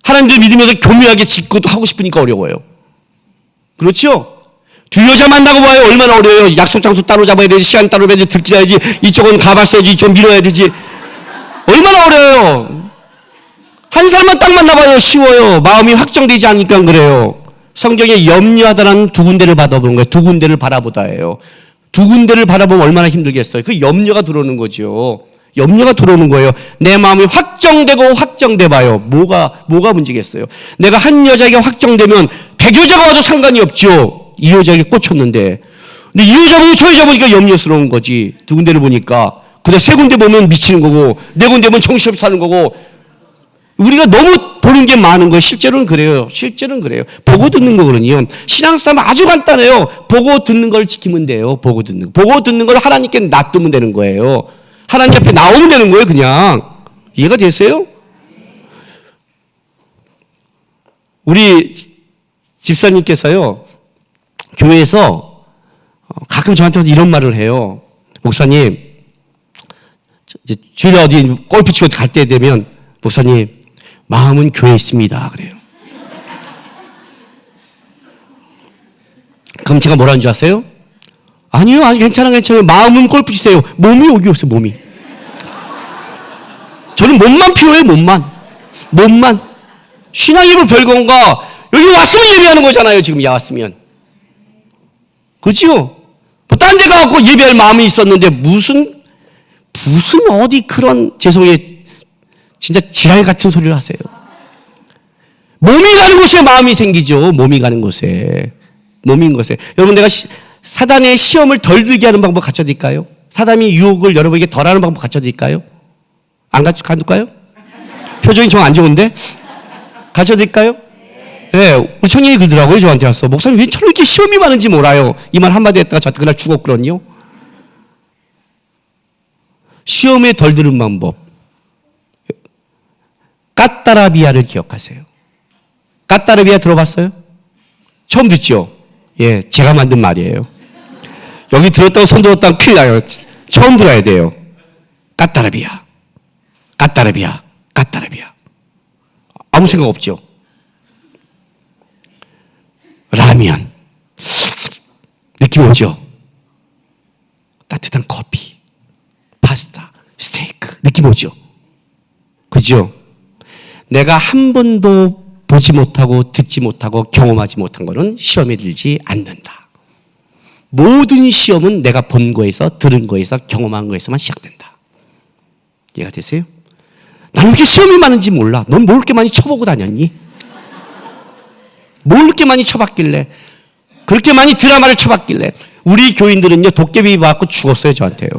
A: 하나님들 믿으면서 교묘하게 짓고 하고 싶으니까 어려워요. 그렇죠? 두 여자 만나고 봐요. 얼마나 어려워요. 약속 장소 따로 잡아야 되지, 시간 따로 해야지, 들키야지, 이쪽은 가발 써야지, 이쪽은 밀어야 되지. 얼마나 어려워요. 한 사람만 딱 만나봐요. 쉬워요. 마음이 확정되지 않으니까 그래요. 성경에 염려하다라는 두 군데를 받아보는 거예요. 두 군데를 바라보다예요. 두 군데를 바라보면 얼마나 힘들겠어요. 그 염려가 들어오는 거죠. 염려가 들어오는 거예요. 내 마음이 확정되고 확정돼 봐요. 뭐가 문제겠어요? 내가 한 여자에게 확정되면 100여자가 와도 상관이 없죠. 이 여자에게 꽂혔는데. 근데 이 여자 보고 저 여자 보니까 염려스러운 거지. 두 군데를 보니까. 근데 세 군데 보면 미치는 거고, 네 군데 보면 정신없이 사는 거고. 우리가 너무 보는 게 많은 거예요. 실제로는 그래요. 보고 듣는 거거든요. 신앙싸움 아주 간단해요. 보고 듣는 걸 지키면 돼요. 보고 듣는 걸 하나님께 놔두면 되는 거예요. 하나님 앞에 나오면 되는 거예요. 그냥. 이해가 되세요? 우리 집사님께서요, 교회에서 가끔 저한테 이런 말을 해요. 목사님, 주일에 어디 골프 치고 갈 때 되면, 목사님, 마음은 교회에 있습니다. 그래요. 그럼 제가 뭐라는 줄 아세요? 아니요, 괜찮아요. 마음은 골프 치세요. 몸이 여기 오세요, 몸이. 저는 몸만 필요해요, 몸만. 신앙이면 별건가? 여기 왔으면 예배하는 거잖아요, 지금 왔으면. 그렇죠? 뭐 딴 데 가갖고 예배할 마음이 있었는데 무슨 어디 그런, 죄송해요, 진짜 지랄 같은 소리를 하세요. 몸이 가는 곳에 마음이 생기죠. 몸이 가는 곳에. 여러분, 내가 사단의 시험을 덜 들게 하는 방법 갖춰드릴까요? 사단이 유혹을 여러분에게 덜 하는 방법 갖춰드릴까요? 안 가둘까요? 표정이 좀 안 좋은데? 가르쳐드릴까요? 네, 우리 청년이 그러더라고요. 저한테 와서. 목사님 왜 저렇게 시험이 많은지 몰라요. 이 말 한마디 했다가 저 그날 죽었거든요. 시험에 덜 들은 방법. 까따라비아를 기억하세요. 까따라비아 들어봤어요? 처음 듣죠? 예, 제가 만든 말이에요. 여기 들었다고 손 들었다고 큰일 나요. 처음 들어야 돼요. 까따라비아. 아무 생각 없죠? 라면. 느낌 오죠? 따뜻한 커피, 파스타, 스테이크. 느낌 오죠? 그죠? 내가 한 번도 보지 못하고 듣지 못하고 경험하지 못한 것은 시험에 들지 않는다. 모든 시험은 내가 본 거에서, 들은 거에서, 경험한 거에서만 시작된다. 이해가 되세요? 나는 왜 이렇게 시험이 많은지 몰라. 넌 뭘 이렇게 많이 쳐보고 다녔니? 뭘 이렇게 많이 쳐봤길래? 그렇게 많이 드라마를 쳐봤길래? 우리 교인들은요, 도깨비 받고 죽었어요, 저한테요.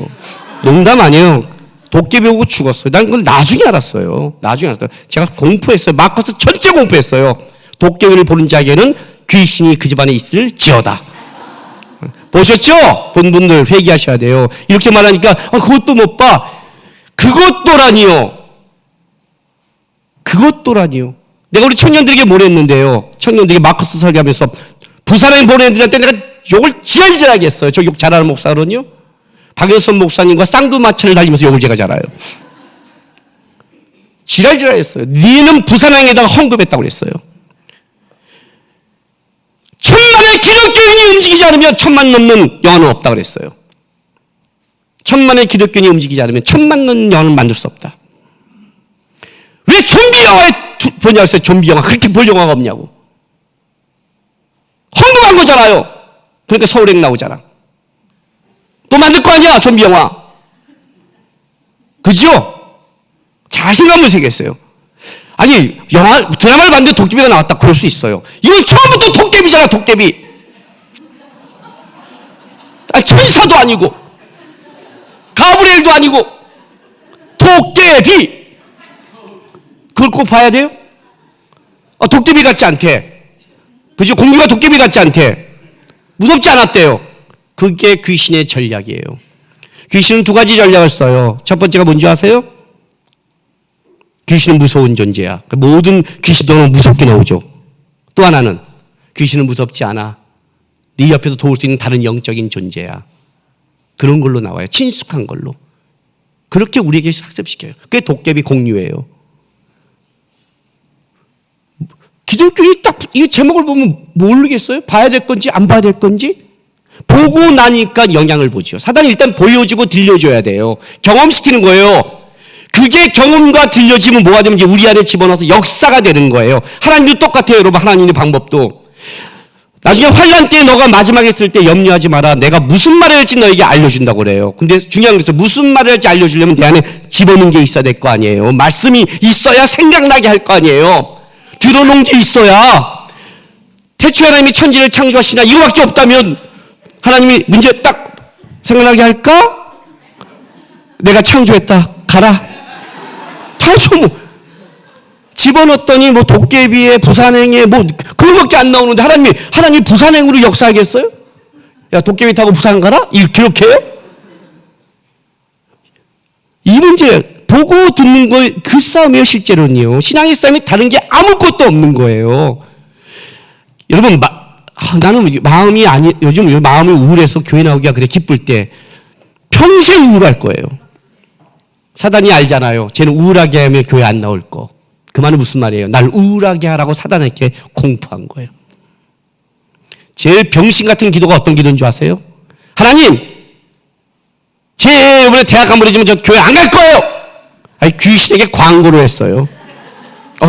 A: 농담 아니에요. 도깨비 오고 죽었어요. 난 그걸 나중에 알았어요. 제가 공포했어요. 마커스 전체 공포했어요. 도깨비를 보는 자에게는 귀신이 그 집안에 있을지어다. 보셨죠? 본 분들 회개하셔야 돼요. 이렇게 말하니까 그것도 못 봐. 그것도라니요. 내가 우리 청년들에게 뭘 했는데요. 청년들에게 마커스 설교하면서 부산에 보낸 애들한테 내가 욕을 지랄지랄하게 했어요. 저 욕 잘하는 목사거든요. 박연선 목사님과 쌍두마차를 달리면서 욕을 제가 잘해요. 지랄지랄했어요. 니는 부산항에다가 헌금했다고 그랬어요. 1000만의 기독교인이 움직이지 않으면 1000만 넘는 영혼은 없다고 그랬어요. 1000만의 기독교인이 움직이지 않으면 1000만 넘는 영혼을 만들 수 없다. 왜 좀비 영화에 보냐고 했어요. 좀비 영화. 그렇게 볼 영화가 없냐고. 헌금한 거잖아요. 그러니까 서울행 나오잖아. 또 만들 거 아니야, 좀비 영화. 그죠? 잘 생각하면 되겠어요. 아니, 드라마를 봤는데 도깨비가 나왔다. 그럴 수 있어요. 이건 처음부터 도깨비잖아, 도깨비. 천사도 아니고, 가브리엘도 아니고, 도깨비. 그걸 꼭 봐야 돼요? 도깨비 같지 않대. 그죠? 공주가 도깨비 같지 않대. 무섭지 않았대요. 그게 귀신의 전략이에요. 귀신은 두 가지 전략을 써요. 첫 번째가 뭔지 아세요? 귀신은 무서운 존재야. 모든 귀신들은 무섭게 나오죠. 또 하나는 귀신은 무섭지 않아. 네 옆에서 도울 수 있는 다른 영적인 존재야. 그런 걸로 나와요. 친숙한 걸로. 그렇게 우리에게 학습시켜요. 그게 도깨비 공유예요. 기독교인이 딱 이 제목을 보면 모르겠어요? 봐야 될 건지 안 봐야 될 건지? 보고 나니까 영향을 보죠. 사단이 일단 보여주고 들려줘야 돼요. 경험시키는 거예요. 그게 경험과 들려지면 뭐가 되면 이제 우리 안에 집어넣어서 역사가 되는 거예요. 하나님도 똑같아요, 여러분. 하나님의 방법도. 나중에 환란 때 너가 마지막에 있을 때 염려하지 마라. 내가 무슨 말을 할지 너에게 알려준다고 그래요. 근데 중요한 것은 무슨 말을 할지 알려주려면 내 안에 집어넣은 게 있어야 될 거 아니에요. 말씀이 있어야 생각나게 할 거 아니에요. 들어놓은 게 있어야. 태초에 하나님이 천지를 창조하시나 이거밖에 없다면 하나님이 문제 딱 생각나게 할까? 내가 창조했다. 가라. 다죠 뭐. 집어넣었더니 뭐 도깨비에 부산행에 뭐 그거밖에 안 나오는데 하나님이 부산행으로 역사하겠어요? 야 도깨비 타고 부산 가라? 이렇게 해요? 이 문제 보고 듣는 거 그 싸움이에요. 실제로는요. 신앙의 싸움이 다른 게 아무것도 없는 거예요. 여러분 나는 마음이 요즘 마음이 우울해서 교회 나오기가 그래 기쁠 때 평생 우울할 거예요. 사단이 알잖아요. 쟤는 우울하게 하면 교회 안 나올 거. 그 말은 무슨 말이에요? 날 우울하게 하라고 사단에게 공포한 거예요. 제일 병신 같은 기도가 어떤 기도인 줄 아세요? 하나님, 제 이번에 대학 안 보내주면 저 교회 안 갈 거예요. 아니 귀신에게 광고를 했어요.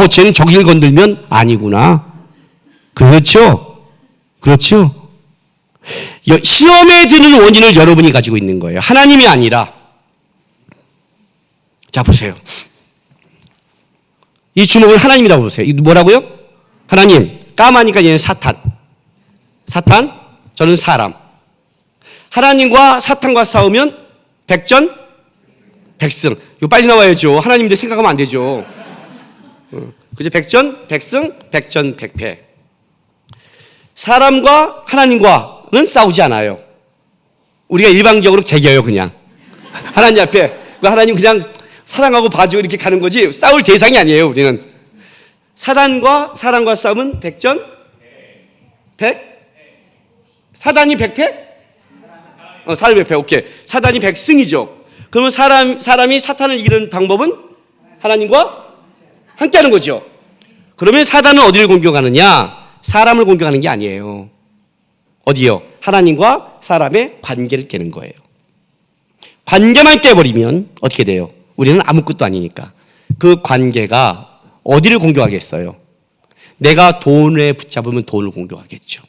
A: 쟤는 저길 건들면 아니구나. 그렇죠? 그렇죠? 시험에 드는 원인을 여러분이 가지고 있는 거예요. 하나님이 아니라. 자 보세요. 이 주먹을 하나님이라고 보세요. 이 뭐라고요? 하나님. 까마니까 얘는 사탄. 저는 사람. 하나님과 사탄과 싸우면 백전 백승. 이거 빨리 나와야죠. 하나님인데 생각하면 안 되죠. 그죠? 백전 백승, 백전 백패. 사람과 하나님과는 싸우지 않아요. 우리가 일방적으로 개겨요 그냥. 하나님 앞에 하나님 그냥 사랑하고 봐주고 이렇게 가는 거지 싸울 대상이 아니에요. 우리는 사단과 사람과 싸움은 백전 백 사단이 백패? 사단이 백패. 오케이. 사단이 백승이죠. 그러면 사람이 사탄을 이기는 방법은 하나님과 함께하는 거죠. 그러면 사단은 어디를 공격하느냐? 사람을 공격하는 게 아니에요. 어디요? 하나님과 사람의 관계를 깨는 거예요. 관계만 깨버리면 어떻게 돼요? 우리는 아무것도 아니니까. 그 관계가 어디를 공격하겠어요? 내가 돈에 붙잡으면 돈을 공격하겠죠.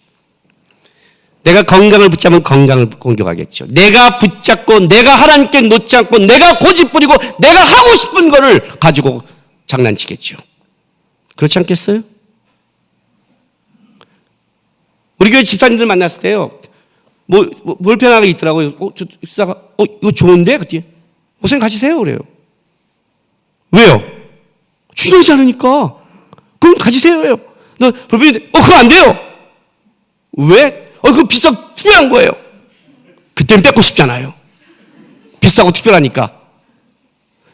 A: 내가 건강을 붙잡으면 건강을 공격하겠죠. 내가 붙잡고 내가 하나님께 놓지 않고 내가 고집부리고 내가 하고 싶은 거를 가지고 장난치겠죠. 그렇지 않겠어요? 우리 교회 집사님들 만났을 때요. 뭐 불편하게 있더라고요. 쓰다가 이거 좋은데? 그때 고생 가지세요 그래요. 왜요? 중요하지 않으니까. 그럼 가지세요. 너 불편한데 그거 안 돼요. 왜? 그거 비싸고 특별한 거예요. 그때는 뺏고 싶잖아요. 비싸고 특별하니까.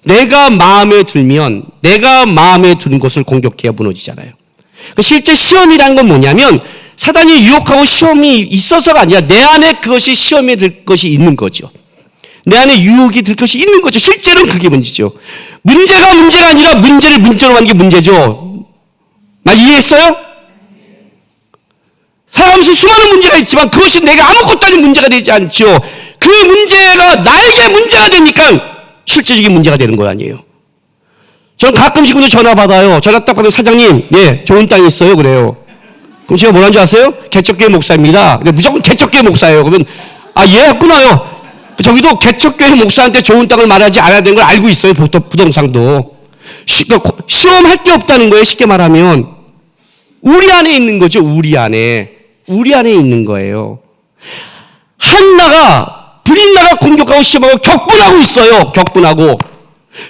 A: 내가 마음에 들면 내가 마음에 드는 것을 공격해야 무너지잖아요. 실제 시험이라는 건 뭐냐면 사단이 유혹하고 시험이 있어서가 아니라 내 안에 그것이 시험에 들 것이 있는 거죠. 내 안에 유혹이 들 것이 있는 거죠. 실제로는 그게 문제죠. 문제가 아니라 문제를 문제로 하는 게 문제죠. 나 이해했어요? 살아가면서 수많은 문제가 있지만 그것이 내가 아무것도 아닌 문제가 되지 않죠. 그 문제가 나에게 문제가 되니까 실제적인 문제가 되는 거 아니에요. 저는 가끔씩 전화 받아요. 전화 딱 받으면 사장님, 네, 좋은 땅이 있어요. 그래요. 그럼 제가 뭐라는 줄 아세요? 개척교회 목사입니다. 근데 무조건 개척교회 목사예요. 그러면 예, 했구나요. 저기도 개척교회 목사한테 좋은 땅을 말하지 않아야 되는 걸 알고 있어요. 부동산도. 시험할 게 없다는 거예요. 쉽게 말하면. 우리 안에 있는 거죠. 우리 안에 있는 거예요. 불인나가 공격하고 시험하고 격분하고 있어요. 격분하고.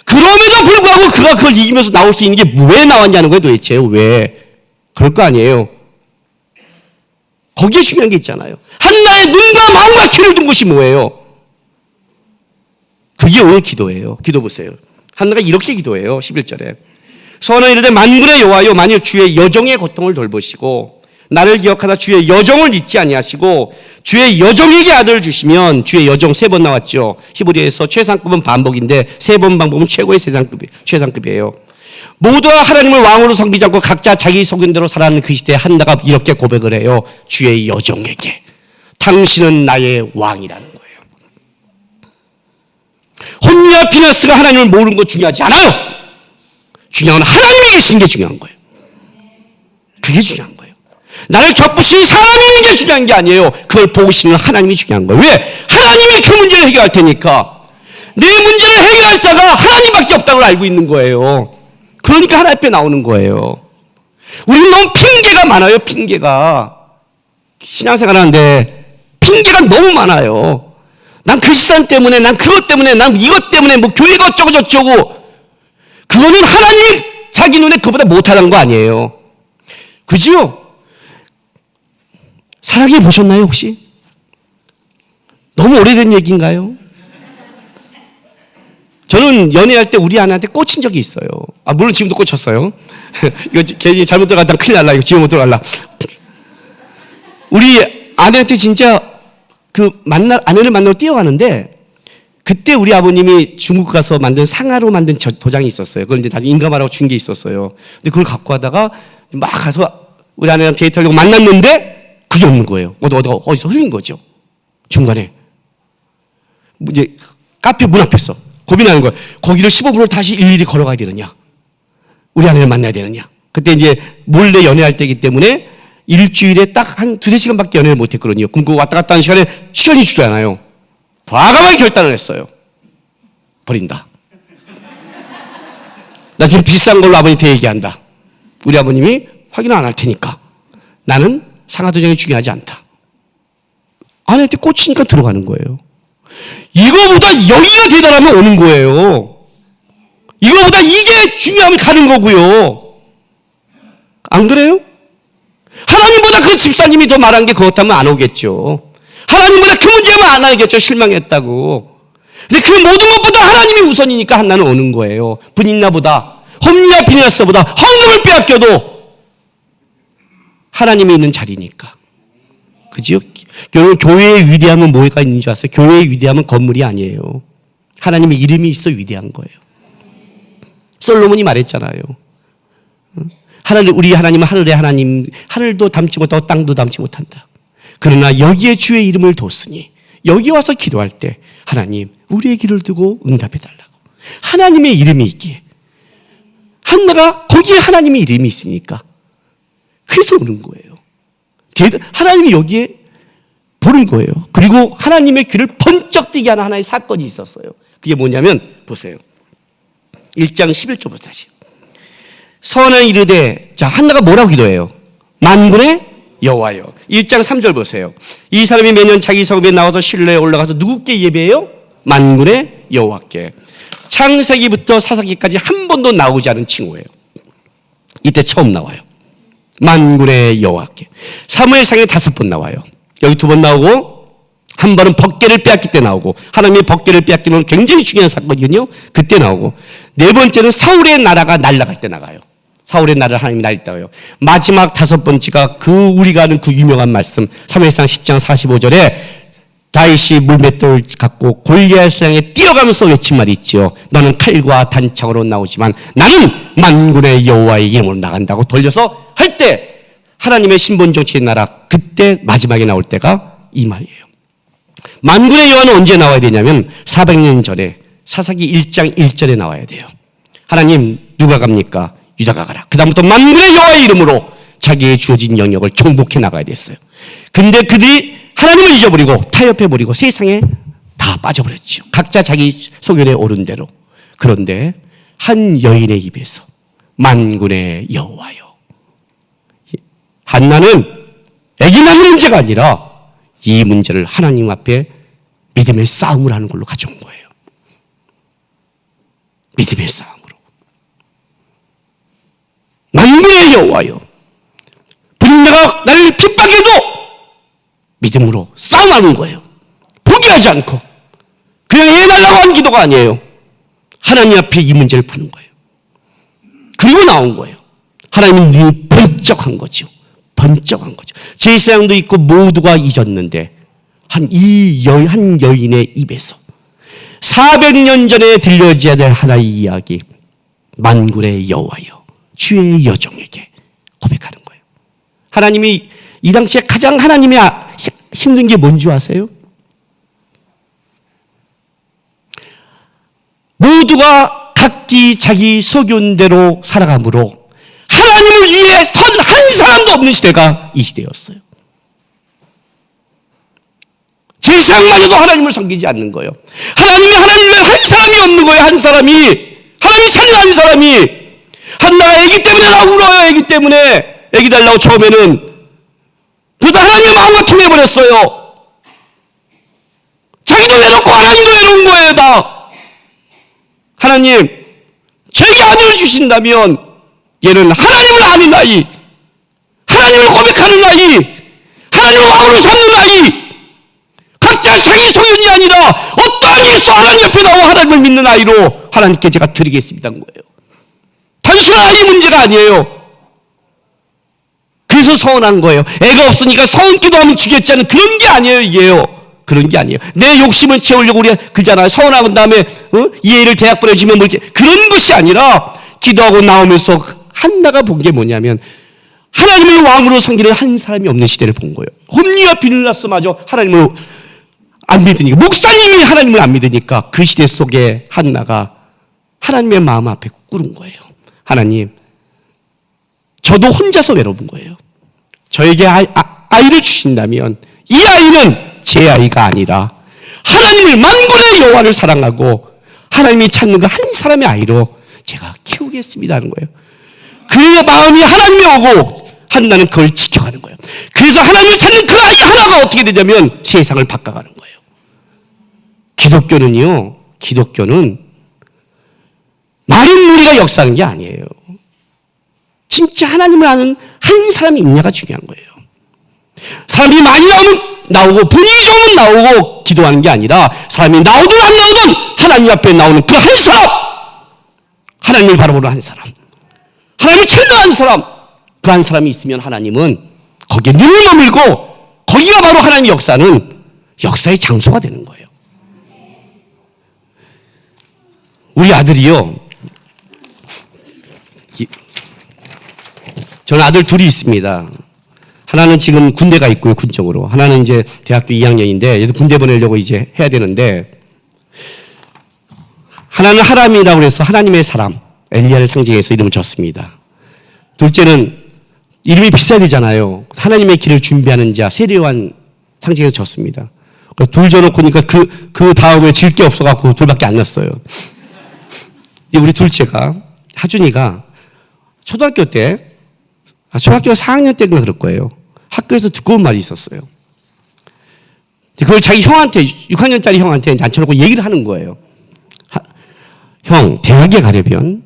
A: 그럼에도 불구하고 그가 그걸 이기면서 나올 수 있는 게 왜 나왔냐는 거예요. 도대체 왜? 그럴 거 아니에요. 거기에 중요한 게 있잖아요. 한나의 눈과 마음과 귀를 둔 것이 뭐예요? 그게 오늘 기도예요. 기도 보세요. 한나가 이렇게 기도해요. 11절에. 선을 이르되 만군의 여호와여 만일 주의 여종의 고통을 돌보시고 나를 기억하다 주의 여종을 잊지 아니하시고 주의 여종에게 아들을 주시면 주의 여종 3번 나왔죠. 히브리에서 최상급은 반복인데 3번 방법은 최고의 최상급이에요. 모두가 하나님을 왕으로 섬기지 않고 각자 자기 속인대로 살아가는 그 시대에 한나가 이렇게 고백을 해요. 주의 여종에게 당신은 나의 왕이라는 거예요. 혼리와 피네스가 하나님을 모르는 거 중요하지 않아요. 중요한 건 하나님이 계신 게 중요한 거예요. 그게 중요한 거예요. 나를 격부시는 사람이 있는 게 중요한 게 아니에요. 그걸 보고 싶는 하나님이 중요한 거예요. 왜? 하나님이 그 문제를 해결할 테니까. 내 문제를 해결할 자가 하나님밖에 없다고 알고 있는 거예요. 그러니까 하나님 앞에 나오는 거예요. 우리는 너무 핑계가 많아요. 핑계가. 신앙생활 하는데 핑계가 너무 많아요. 난 그 시간 때문에, 난 그것 때문에, 난 이것 때문에, 뭐 교회가 어쩌고 저쩌고. 그거는 하나님이 자기 눈에 그보다 못하는 거 아니에요. 그죠? 사랑해 보셨나요, 혹시? 너무 오래된 얘기인가요? 저는 연애할 때 우리 아내한테 꽂힌 적이 있어요. 물론 지금도 꽂혔어요. 이거 괜히 잘못 들어갔다 큰일 날라. 이거 지금 못 들어갈라. 우리 아내한테 진짜 아내를 만나러 뛰어가는데, 그때 우리 아버님이 중국 가서 만든 상하로 만든 도장이 있었어요. 그걸 이제 나중에 인감하라고 준 게 있었어요. 근데 그걸 갖고 가다가 막 가서 우리 아내랑 데이트하려고 만났는데 그게 없는 거예요. 어디서 흘린 거죠. 중간에. 이제 카페 문 앞에서 고민하는 거예요. 거기를 15분을 다시 일일이 걸어가야 되느냐, 우리 아내를 만나야 되느냐. 그때 이제 몰래 연애할 때이기 때문에 일주일에 딱 한 2-3시간밖에 연애를 못 했거든요. 그럼 그 왔다 갔다 하는 시간에 시간이 주잖아요. 과감하게 결단을 했어요. 버린다. 나 지금 비싼 걸로 아버님한테 얘기한다. 우리 아버님이 확인 안 할 테니까 나는 상하도장이 중요하지 않다. 아내한테 꽂히니까 들어가는 거예요. 이거보다 여기가 대단하면 오는 거예요. 이거보다 이게 중요하면 가는 거고요. 안 그래요? 하나님보다 그 집사님이 더 말한 게 그렇다면 안 오겠죠. 하나님보다 그 문제만 안 알겠죠. 실망했다고. 근데 그 모든 것보다 하나님이 우선이니까 한나는 오는 거예요. 분인나보다, 홈리와 피느하스보다 헌금을 빼앗겨도 하나님이 있는 자리니까. 그죠? 여러분, 교회의 위대함은 뭐가 있는 줄 아세요? 교회의 위대함은 건물이 아니에요. 하나님의 이름이 있어 위대한 거예요. 솔로몬이 말했잖아요. 우리 하나님은 하늘의 하나님, 하늘도 담지 못하고 땅도 담지 못한다. 그러나 여기에 주의 이름을 뒀으니 여기 와서 기도할 때 하나님 우리의 길을 두고 응답해달라고. 하나님의 이름이 있기에 한나가 거기에 하나님의 이름이 있으니까 그래서 오는 거예요. 하나님이 여기에 보는 거예요. 그리고 하나님의 귀를 번쩍 뜨게 하는 하나의 사건이 있었어요. 그게 뭐냐면 보세요. 1장 11절부터 다시. 선을 이르되, 자, 한나가 뭐라고 기도해요? 만군의 여호와여. 1장 3절 보세요. 이 사람이 매년 자기 성읍에 나와서 실로에 올라가서 누구께 예배해요? 만군의 여호와께. 창세기부터 사사기까지 한 번도 나오지 않은 칭호예요. 이때 처음 나와요. 만군의 여호와께. 사무엘상에 5번 나와요. 여기 2번 나오고, 한 번은 법궤를 빼앗길 때 나오고, 하나님의 법궤를 빼앗기는 굉장히 중요한 사건이거든요. 그때 나오고, 4번째는 사울의 나라가 날아갈 때 나가요. 사울의 나라를 하나님이 날렸다고요. 마지막 5번째가 우리가 아는 그 유명한 말씀, 사무엘상 10장 45절에 다윗이 물맷돌을 갖고 골리앗을 향해 뛰어가면서 외친 말이 있죠. 너는 칼과 단창으로 나오지만 나는 만군의 여호와의 이름으로 나간다고 돌려서 할 때 하나님의 신본 정치의 나라, 그때 마지막에 나올 때가 이 말이에요. 만군의 여호와는 언제 나와야 되냐면 400년 전에 사사기 1장 1절에 나와야 돼요. 하나님 누가 갑니까? 유다가 가라. 그 다음부터 만군의 여호와의 이름으로 자기의 주어진 영역을 정복해 나가야 됐어요. 근데 그들이 하나님을 잊어버리고 타협해버리고 세상에 다 빠져버렸죠. 각자 자기 소견에 오른 대로. 그런데 한 여인의 입에서 만군의 여호와여. 한나는 애기 낳는 문제가 아니라 이 문제를 하나님 앞에 믿음의 싸움을 하는 걸로 가져온 거예요. 믿음의 싸움으로. 만군의 여호와여. 분인나가 나를 핍박해도 믿음으로 싸움하는 거예요. 포기하지 않고. 그냥 애 날라고 한 기도가 아니에요. 하나님 앞에 이 문제를 푸는 거예요. 그리고 나온 거예요. 하나님은 눈이 번쩍한 거죠. 번쩍한 거죠. 제사장도 있고 모두가 잊었는데 한 여인의 입에서 400년 전에 들려져야 될 하나의 이야기, 만군의 여호와여, 주의 여종에게 고백하는 거예요. 하나님이 이 당시에 가장 하나님이 힘든 게 뭔지 아세요? 모두가 각기 자기 소견대로 살아가므로 하나님을 위해 선 한 사람도 없는 시대가 이 시대였어요. 제사장마저도 하나님을 섬기지 않는 거예요. 하나님을 한 사람이 없는 거예요. 한 사람이. 하나님이 살려 한 사람이. 한나가 애기 때문에 나 울어요. 애기 때문에. 애기 달라고 처음에는. 그래도 하나님의 마음과 통해버렸어요. 자기도 외롭고 하나님도 외로운 거예요. 다. 하나님, 저에게 아들을 주신다면 얘는 하나님을 아는 아이, 하나님을 고백하는 아이, 하나님을 왕으로 삼는 아이, 각자 자기 소견이 아니라 어떠한 일도 하나님 앞에 나와 하나님을 믿는 아이로 하나님께 제가 드리겠습니다 한 거예요. 단순한 아이 문제가 아니에요. 그래서 서운한 거예요. 애가 없으니까 서운 기도하면 주겠지 않은 그런 게 아니에요. 이게요. 그런 게 아니에요. 내 욕심을 채우려고 우리가 그러잖아요. 서운한 다음에 이 애를 대학 보내주면 뭐 이렇게 그런 것이 아니라 기도하고 나오면서 한나가 본 게 뭐냐면 하나님을 왕으로 섬기는 한 사람이 없는 시대를 본 거예요. 홈리와 비느라스마저 하나님을 안 믿으니까, 목사님이 하나님을 안 믿으니까 그 시대 속에 한나가 하나님의 마음 앞에 꿇은 거예요. 하나님, 저도 혼자서 외로운 거예요. 저에게 아이를 주신다면 이 아이는 제 아이가 아니라 하나님을, 만군의 여호와를 사랑하고 하나님이 찾는 그 한 사람의 아이로 제가 키우겠습니다 하는 거예요. 그의 마음이 하나님에 오고 한나는 그걸 지켜가는 거예요. 그래서 하나님을 찾는 그 아이 하나가 어떻게 되냐면 세상을 바꿔가는 거예요. 기독교는 마른 무리가 역사하는 게 아니에요. 진짜 하나님을 아는 한 사람이 있냐가 중요한 거예요. 사람이 많이 나오고 분위기 좋으면 나오고 기도하는 게 아니라 사람이 나오든 안 나오든 하나님 앞에 나오는 그 한 사람, 하나님을 바라보는 한 사람, 하나님을 찾는 한 사람, 그 한 사람이 있으면 하나님은 거기에 눈을 머물고 거기가 바로 하나님의 역사는 역사의 장소가 되는 거예요. 우리 아들이요, 저는 아들 둘이 있습니다. 하나는 지금 군대가 있고요, 군적으로. 하나는 이제 대학교 2학년인데 얘도 군대 보내려고 이제 해야 되는데, 하나는 하람이라고 해서 하나님의 사람, 엘리야를 상징해서 이름을 줬습니다. 둘째는 이름이 비싸야 되잖아요. 하나님의 길을 준비하는 자, 세례요한 상징해서 줬습니다. 둘 줘놓고 니까 그 다음에 질 게 없어갖고 둘밖에 안 났어요. 우리 둘째가, 하준이가 초등학교 4학년 때인가 그럴 거예요. 학교에서 듣고 온 말이 있었어요. 그걸 자기 형한테, 6학년짜리 형한테 앉혀놓고 얘기를 하는 거예요. 형, 대학에 가려면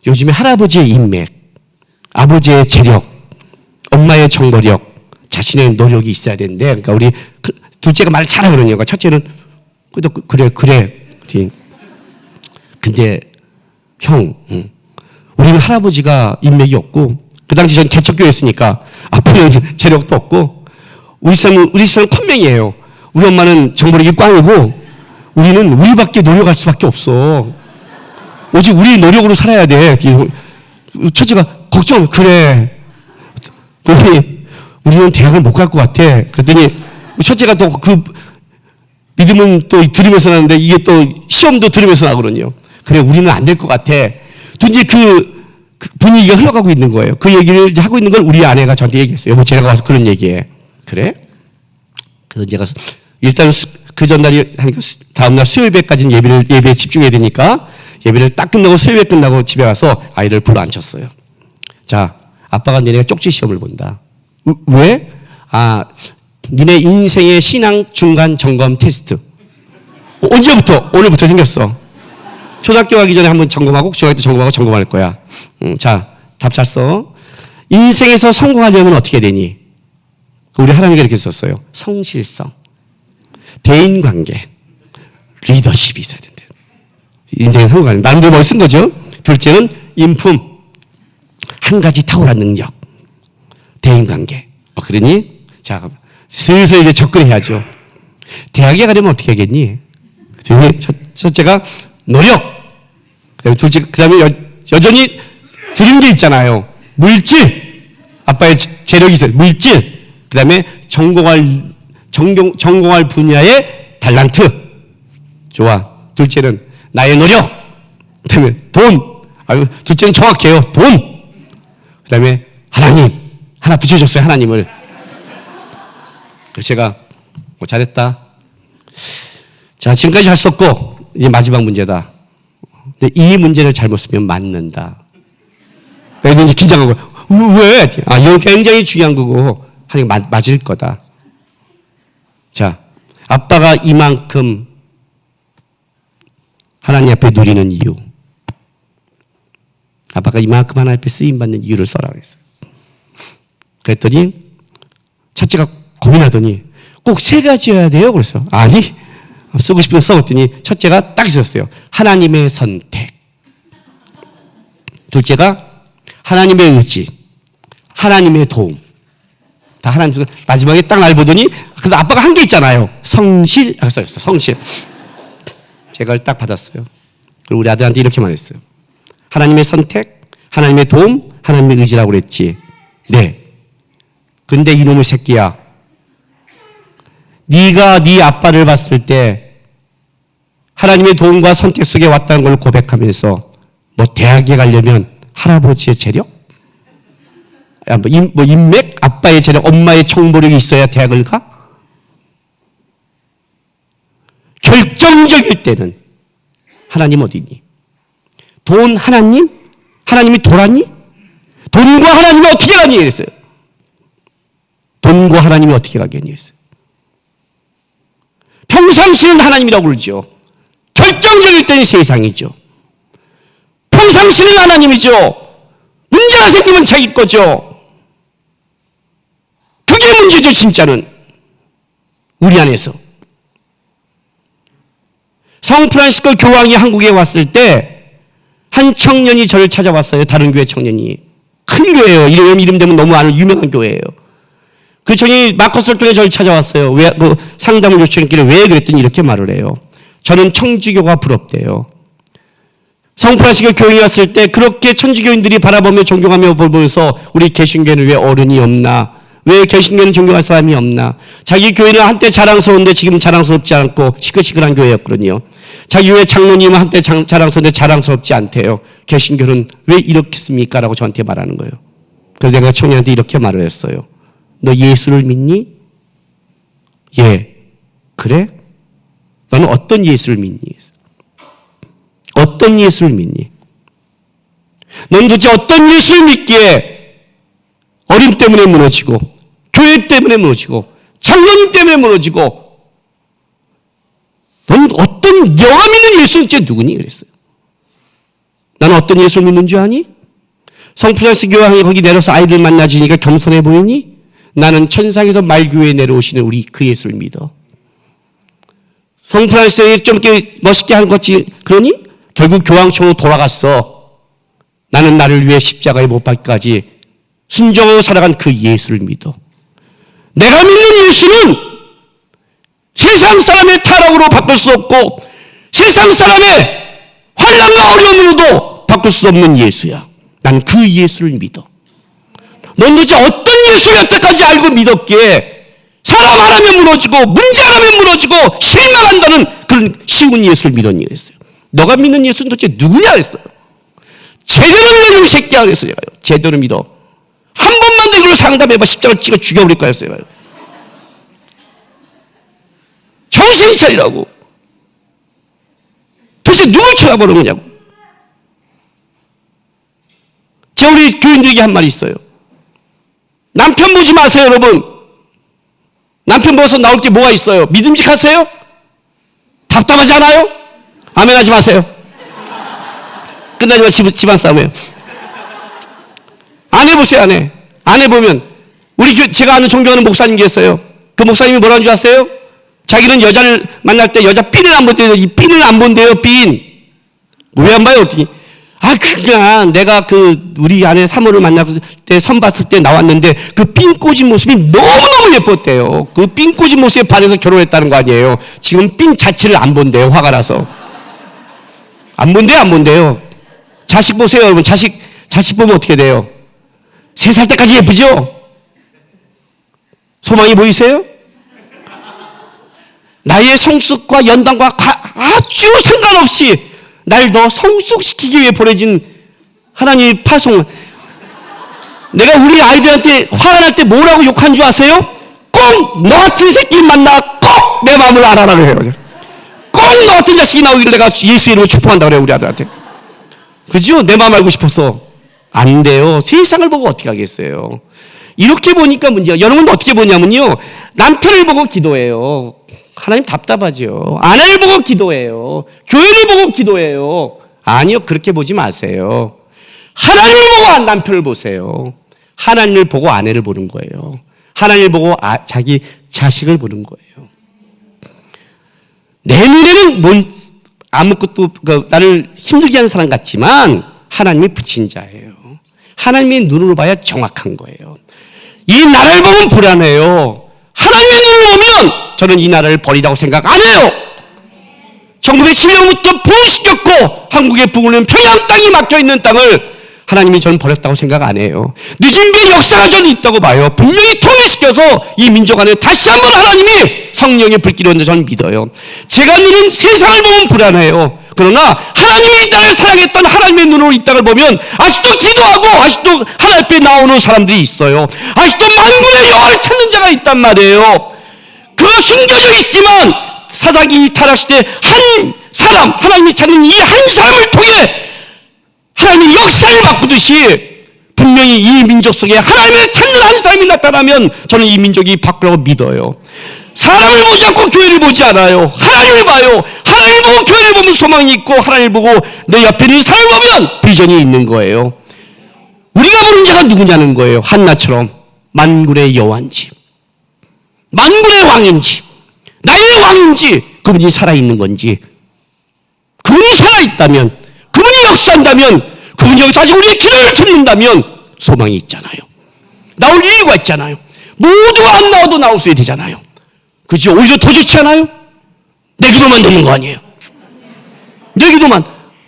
A: 요즘에 할아버지의 인맥, 아버지의 재력, 엄마의 정보력, 자신의 노력이 있어야 되는데, 그러니까 우리 둘째가 말을 잘하거든요. 첫째는 그래. 근데 형, 우리는 할아버지가 인맥이 없고, 그 당시 전 개척교회였으니까 앞으로는 재력도 없고, 우리 집사는 컴맹이에요. 우리 엄마는 정보력이 꽝이고 우리는 우리밖에 노력할 수밖에 없어. 오직 우리 노력으로 살아야 돼. 첫째가 걱정. 그래. 우리는 대학을 못 갈 것 같아. 그랬더니 첫째가 또 그 믿음은 또 들으면서 나는데 이게 또 시험도 들으면서 나거든요. 그래, 우리는 안 될 것 같아. 또 이제 그 분위기가 흘러가고 있는 거예요. 그 얘기를 이제 하고 있는 걸 우리 아내가 저한테 얘기했어요. 여보, 제가 와서 그런 얘기해. 그래? 그래서 제가 일단 그 전날이 하니까 다음날 수요일배까지는 예배에 집중해야 되니까 예배를 딱 끝나고 수요일배 끝나고 집에 와서 아이를 불러 앉혔어요. 자, 아빠가 너네가 쪽지 시험을 본다. 왜? 니네 인생의 신앙 중간 점검 테스트. 언제부터? 오늘부터 생겼어. 초등학교 가기 전에 한번 점검하고 중학교 때 점검할 거야. 자, 답 잘 써. 인생에서 성공하려면 어떻게 되니? 우리 하나님이 이렇게 썼어요. 성실성, 대인관계, 리더십이 있어야 된대. 인생에 성공하려면. 나름대로 뭘 쓴 거죠. 둘째는 인품, 한 가지 탁월한 능력, 대인관계. 그러니 자, 슬슬 이제 접근해야죠. 대학에 가려면 어떻게 하겠니? 첫째가 노력, 그다음에 둘째, 그다음에 여전히 들은 게 있잖아요. 물질, 아빠의 재력이 있어요. 물질, 그다음에 전공할 분야의 달란트. 좋아. 둘째는 나의 노력, 그다음에 돈. 둘째는 정확해요. 돈. 그 다음에 하나님 하나 붙여줬어요. 하나님을. 그래서 제가 잘했다. 자, 지금까지 잘 썼고 이제 마지막 문제다. 근데 이 문제를 잘못 쓰면 맞는다. 그래서 이제 긴장하고 왜? 이건 굉장히 중요한 거고 하니까 맞을 거다. 자, 아빠가 이만큼 하나님 앞에 누리는 이유, 아빠가 이만큼 하나님 앞에 쓰임받는 이유를 써라 그랬어요. 그랬더니 첫째가 고민하더니 꼭 세 가지여야 돼요? 그래서 아니, 쓰고 싶으면 써봤더니 첫째가 딱 있었어요. 하나님의 선택. 둘째가 하나님의 의지, 하나님의 도움. 다 하나님. 마지막에 딱 날 보더니 그래도 아빠가 한 게 있잖아요. 성실. 써있어. 성실. 제가 그걸 딱 받았어요. 그리고 우리 아들한테 이렇게 말했어요. 하나님의 선택, 하나님의 도움, 하나님의 의지라고 그랬지. 네. 근데 이놈의 새끼야, 네가 네 아빠를 봤을 때 하나님의 도움과 선택 속에 왔다는 걸 고백하면서 뭐 대학에 가려면 할아버지의 재력? 뭐 인맥? 아빠의 재력, 엄마의 청보력이 있어야 대학을 가? 결정적일 때는 하나님 어디 있니? 돈 하나님? 하나님이 돌았니? 돈과 하나님이 어떻게 가니? 그랬어요. 돈과 하나님이 어떻게 가겠니? 했어요. 평상시는 하나님이라고 그러죠. 결정적일 때는 세상이죠. 평상시는 하나님이죠. 문제가 생기면 자기 거죠. 그게 문제죠, 진짜는. 우리 안에서. 성프란시스코 교황이 한국에 왔을 때 한 청년이 저를 찾아왔어요. 다른 교회 청년이. 큰 교회예요. 이름 되면 너무 아는 유명한 교회예요. 그 청년이 마커스를 통해 저를 찾아왔어요. 왜, 상담을 요청했길래 왜 그랬더니 이렇게 말을 해요. 저는 청지교가 부럽대요. 성프란시스코 교황이 왔을 때 그렇게 천주교인들이 바라보며 존경하며 보면서 우리 개신교회는 왜 어른이 없나? 왜 개신교회는 존경할 사람이 없나? 자기 교회는 한때 자랑스러운데 지금 자랑스럽지 않고 시끌시끌한 교회였거든요. 자기 교회 장로님은 한때 자랑스러운데 자랑스럽지 않대요. 개신교는 왜 이렇겠습니까? 라고 저한테 말하는 거예요. 그래서 내가 청년한테 이렇게 말을 했어요. 너 예수를 믿니? 예. 그래? 너는 어떤 예수를 믿니? 어떤 예수를 믿니? 너는 도대체 어떤 예수를 믿기에 어림 때문에 무너지고 교회 때문에 무너지고 장로님 때문에 무너지고 너는 어떤 너가 믿는 예수는 진짜 누구니? 그랬어요. 나는 어떤 예수를 믿는 줄 아니? 성프란시스코 교황이 거기 내려서 아이들 만나주니까 겸손해 보이니? 나는 천상에서 말교회에 내려오시는 우리 그 예수를 믿어. 성프란시스코에 좀 이렇게 멋있게 하는 거지 그러니? 결국 교황청으로 돌아갔어. 나는 나를 위해 십자가에 못 박기까지 순종하고 살아간 그 예수를 믿어. 내가 믿는 예수는 세상 사람의 타락으로 바꿀 수 없고 세상 사람의 환난과 어려움으로도 바꿀 수 없는 예수야. 난 그 예수를 믿어. 넌 도대체 어떤 예수를 여태까지 알고 믿었기에 사람 하나면 무너지고 문제 하나면 무너지고 실망한다는 그런 쉬운 예수를 믿었니? 그랬어요. 너가 믿는 예수는 도대체 누구냐? 그랬어요. 제대로 믿어 이 새끼야. 그랬어요. 제대로 믿어. 한 번만 더 이걸로 상담해봐. 십자가를 찍어 죽여버릴 거야. 했어요. 정신 차리라고. 도대체 누굴 쳐다보는 거냐고. 제가 우리 교인들에게 한 말이 있어요. 남편 보지 마세요, 여러분. 남편 보고서 나올 게 뭐가 있어요? 믿음직하세요? 답답하지 않아요? 아멘 하지 마세요. 끝나지만 집안 싸움이에요. 아내 보세요, 아내. 아내 보면, 제가 아는 존경하는 목사님 계세요. 그 목사님이 뭐라는 줄 아세요? 자기는 여자를 만날 때 여자 핀을 안 본대요. 이 핀을 안 본대요, 핀. 왜 안 봐요? 그랬더니, 그냥 내가 우리 아내 사모를 만났을 때 선 봤을 때 나왔는데 그 핀 꽂은 모습이 너무너무 예뻤대요. 그 핀 꽂은 모습에 반해서 결혼했다는 거 아니에요. 지금 핀 자체를 안 본대요, 화가 나서. 안 본대요. 자식 보세요, 여러분. 자식 보면 어떻게 돼요? 3살 때까지 예쁘죠? 소망이 보이세요? 나의 성숙과 연단과 아주 상관없이 날 더 성숙시키기 위해 보내진 하나님의 파송. 내가 우리 아이들한테 화가 날 때 뭐라고 욕한 줄 아세요? 꼭 너 같은 새끼 만나 꼭 내 마음을 알아라 그래요. 꼭 너 같은 자식이 나오기를 내가 예수 이름으로 축복한다 그래요, 우리 아들한테. 그죠? 내 마음 알고 싶어서. 안 돼요. 세상을 보고 어떻게 하겠어요. 이렇게 보니까 문제가, 여러분도 어떻게 보냐면요, 남편을 보고 기도해요. 하나님 답답하죠. 아내를 보고 기도해요. 교회를 보고 기도해요. 아니요, 그렇게 보지 마세요. 하나님을 보고 남편을 보세요. 하나님을 보고 아내를 보는 거예요. 하나님을 보고 자기 자식을 보는 거예요. 내 눈에는 아무것도 나를 힘들게 하는 사람 같지만 하나님이 붙인 자예요. 하나님의 눈으로 봐야 정확한 거예요. 이 나라를 보면 불안해요. 하나님의 눈을 보면 저는 이 나라를 버리라고 생각 안 해요. 1910년부터 부흥시켰고 한국의 부흥은 평양 땅이 막혀있는 땅을 하나님이 저는 버렸다고 생각 안 해요. 늦은 배 역사가 저는 있다고 봐요. 분명히 통일시켜서 이 민족 안에 다시 한번 하나님이 성령의 불길이 온다 저는 믿어요. 제가 누린 세상을 보면 불안해요. 그러나 하나님이 이 땅을 사랑했던 하나님의 눈으로 이 땅을 보면 아직도 기도하고 아직도 하나님 앞에 나오는 사람들이 있어요. 아직도 만군의 여호와를 찾는 자가 있단 말이에요. 그가 숨겨져 있지만 사사기 타락시대 한 사람, 하나님이 찾는 이 한 사람을 통해 하나님이 역사를 바꾸듯이 분명히 이 민족 속에 하나님을 찾는 한 사람이 나타나면 저는 이 민족이 바꾸라고 믿어요. 사람을 보지 않고 교회를 보지 않아요. 하나님을 봐요. 하나님을 보고 교회를 보면 소망이 있고 하나님을 보고 내 옆에 있는 사람을 보면 비전이 있는 거예요. 우리가 보는 자가 누구냐는 거예요. 한나처럼 만군의 여호와인지 만군의 왕인지 나의 왕인지 그분이 살아있는 건지, 그분이 살아있다면, 그분이 역사한다면, 그분이 여기서 아직 우리의 기도를 듣는다면 소망이 있잖아요. 나올 이유가 있잖아요. 모두가 안 나와도 나올 수 되잖아요. 그죠? 오히려 더 좋지 않아요? 내 기도만 되는 거 아니에요? 내 기도만.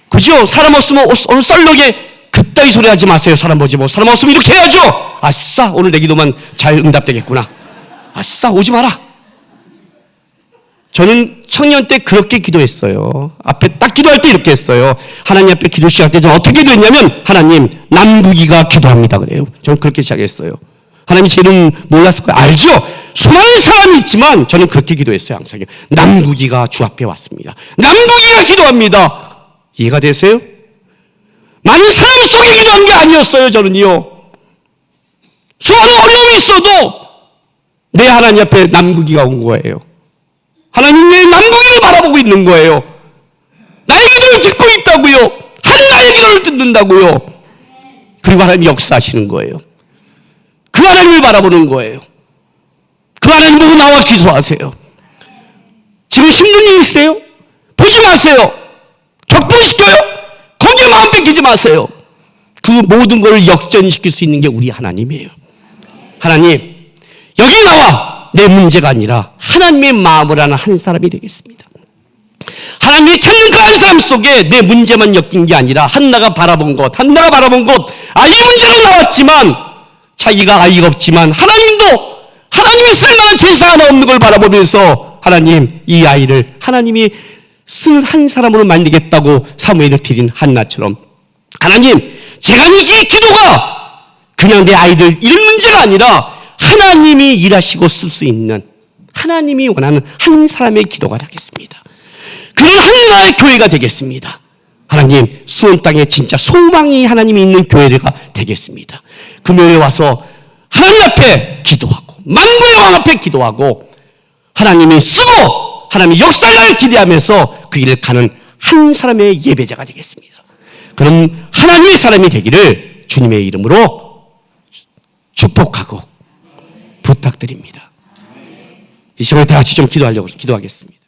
A: 그죠? 사람 없으면 오늘 썰렁에 그따위 소리 하지 마세요. 사람 보지 뭐. 사람 없으면 이렇게 해야죠. 아싸, 오늘 내 기도만 잘 응답되겠구나. 아싸, 오지 마라. 저는 청년 때 그렇게 기도했어요. 앞에 딱 기도할 때 이렇게 했어요. 하나님 앞에 기도 시작할 때 저는 어떻게 기도했냐면, 하나님, 남국이가 기도합니다 그래요. 저는 그렇게 시작했어요. 하나님이 제 이름 몰랐을 거예요. 알죠? 수많은 사람이 있지만 저는 그렇게 기도했어요. 항상 남국이가 주 앞에 왔습니다. 남국이가 기도합니다. 이해가 되세요? 많은 사람 속에 기도한 게 아니었어요. 저는요, 수많은 어려움이 있어도 내 하나님 앞에 남국이가 온 거예요. 하나님 내 남국이를 바라보고 있는 거예요. 나의 기도를 듣고 있다고요. 한나의 기도를 듣는다고요. 그리고 하나님이 역사하시는 거예요. 그 하나님을 바라보는 거예요. 그 하나님 보고 나와 기도하세요. 지금 힘든 일 있어요? 보지 마세요. 격분시켜요? 거기에 마음 뺏기지 마세요. 그 모든 것을 역전시킬 수 있는 게 우리 하나님이에요. 하나님, 여기 나와 내 문제가 아니라 하나님의 마음을 아는 한 사람이 되겠습니다. 하나님이 찾는 그 한 사람 속에 내 문제만 엮인 게 아니라 한나가 바라본 것, 한나가 바라본 것, 아이 문제로 나왔지만 자기가 아이가 없지만 하나님도 하나님이 쓸만한 제사 하나 없는 걸 바라보면서 하나님, 이 아이를 하나님이 쓴 한 사람으로 만들겠다고 사무엘을 드린 한나처럼, 하나님, 제가 이 기도가 그냥 내 아이들 이런 문제가 아니라 하나님이 일하시고 쓸 수 있는, 하나님이 원하는 한 사람의 기도가 되겠습니다. 그런 한나의 교회가 되겠습니다. 하나님, 수원 땅에 진짜 소망이 하나님이 있는 교회가 되겠습니다. 금요일에 와서 하나님 앞에 기도하고 만군의 왕 앞에 기도하고 하나님이 쓰고 하나님이 역사를 기대하면서 그 길을 가는 한 사람의 예배자가 되겠습니다. 그런 하나님의 사람이 되기를 주님의 이름으로 축복하고 부탁드립니다. 이 시간에 다 같이 좀 기도하겠습니다.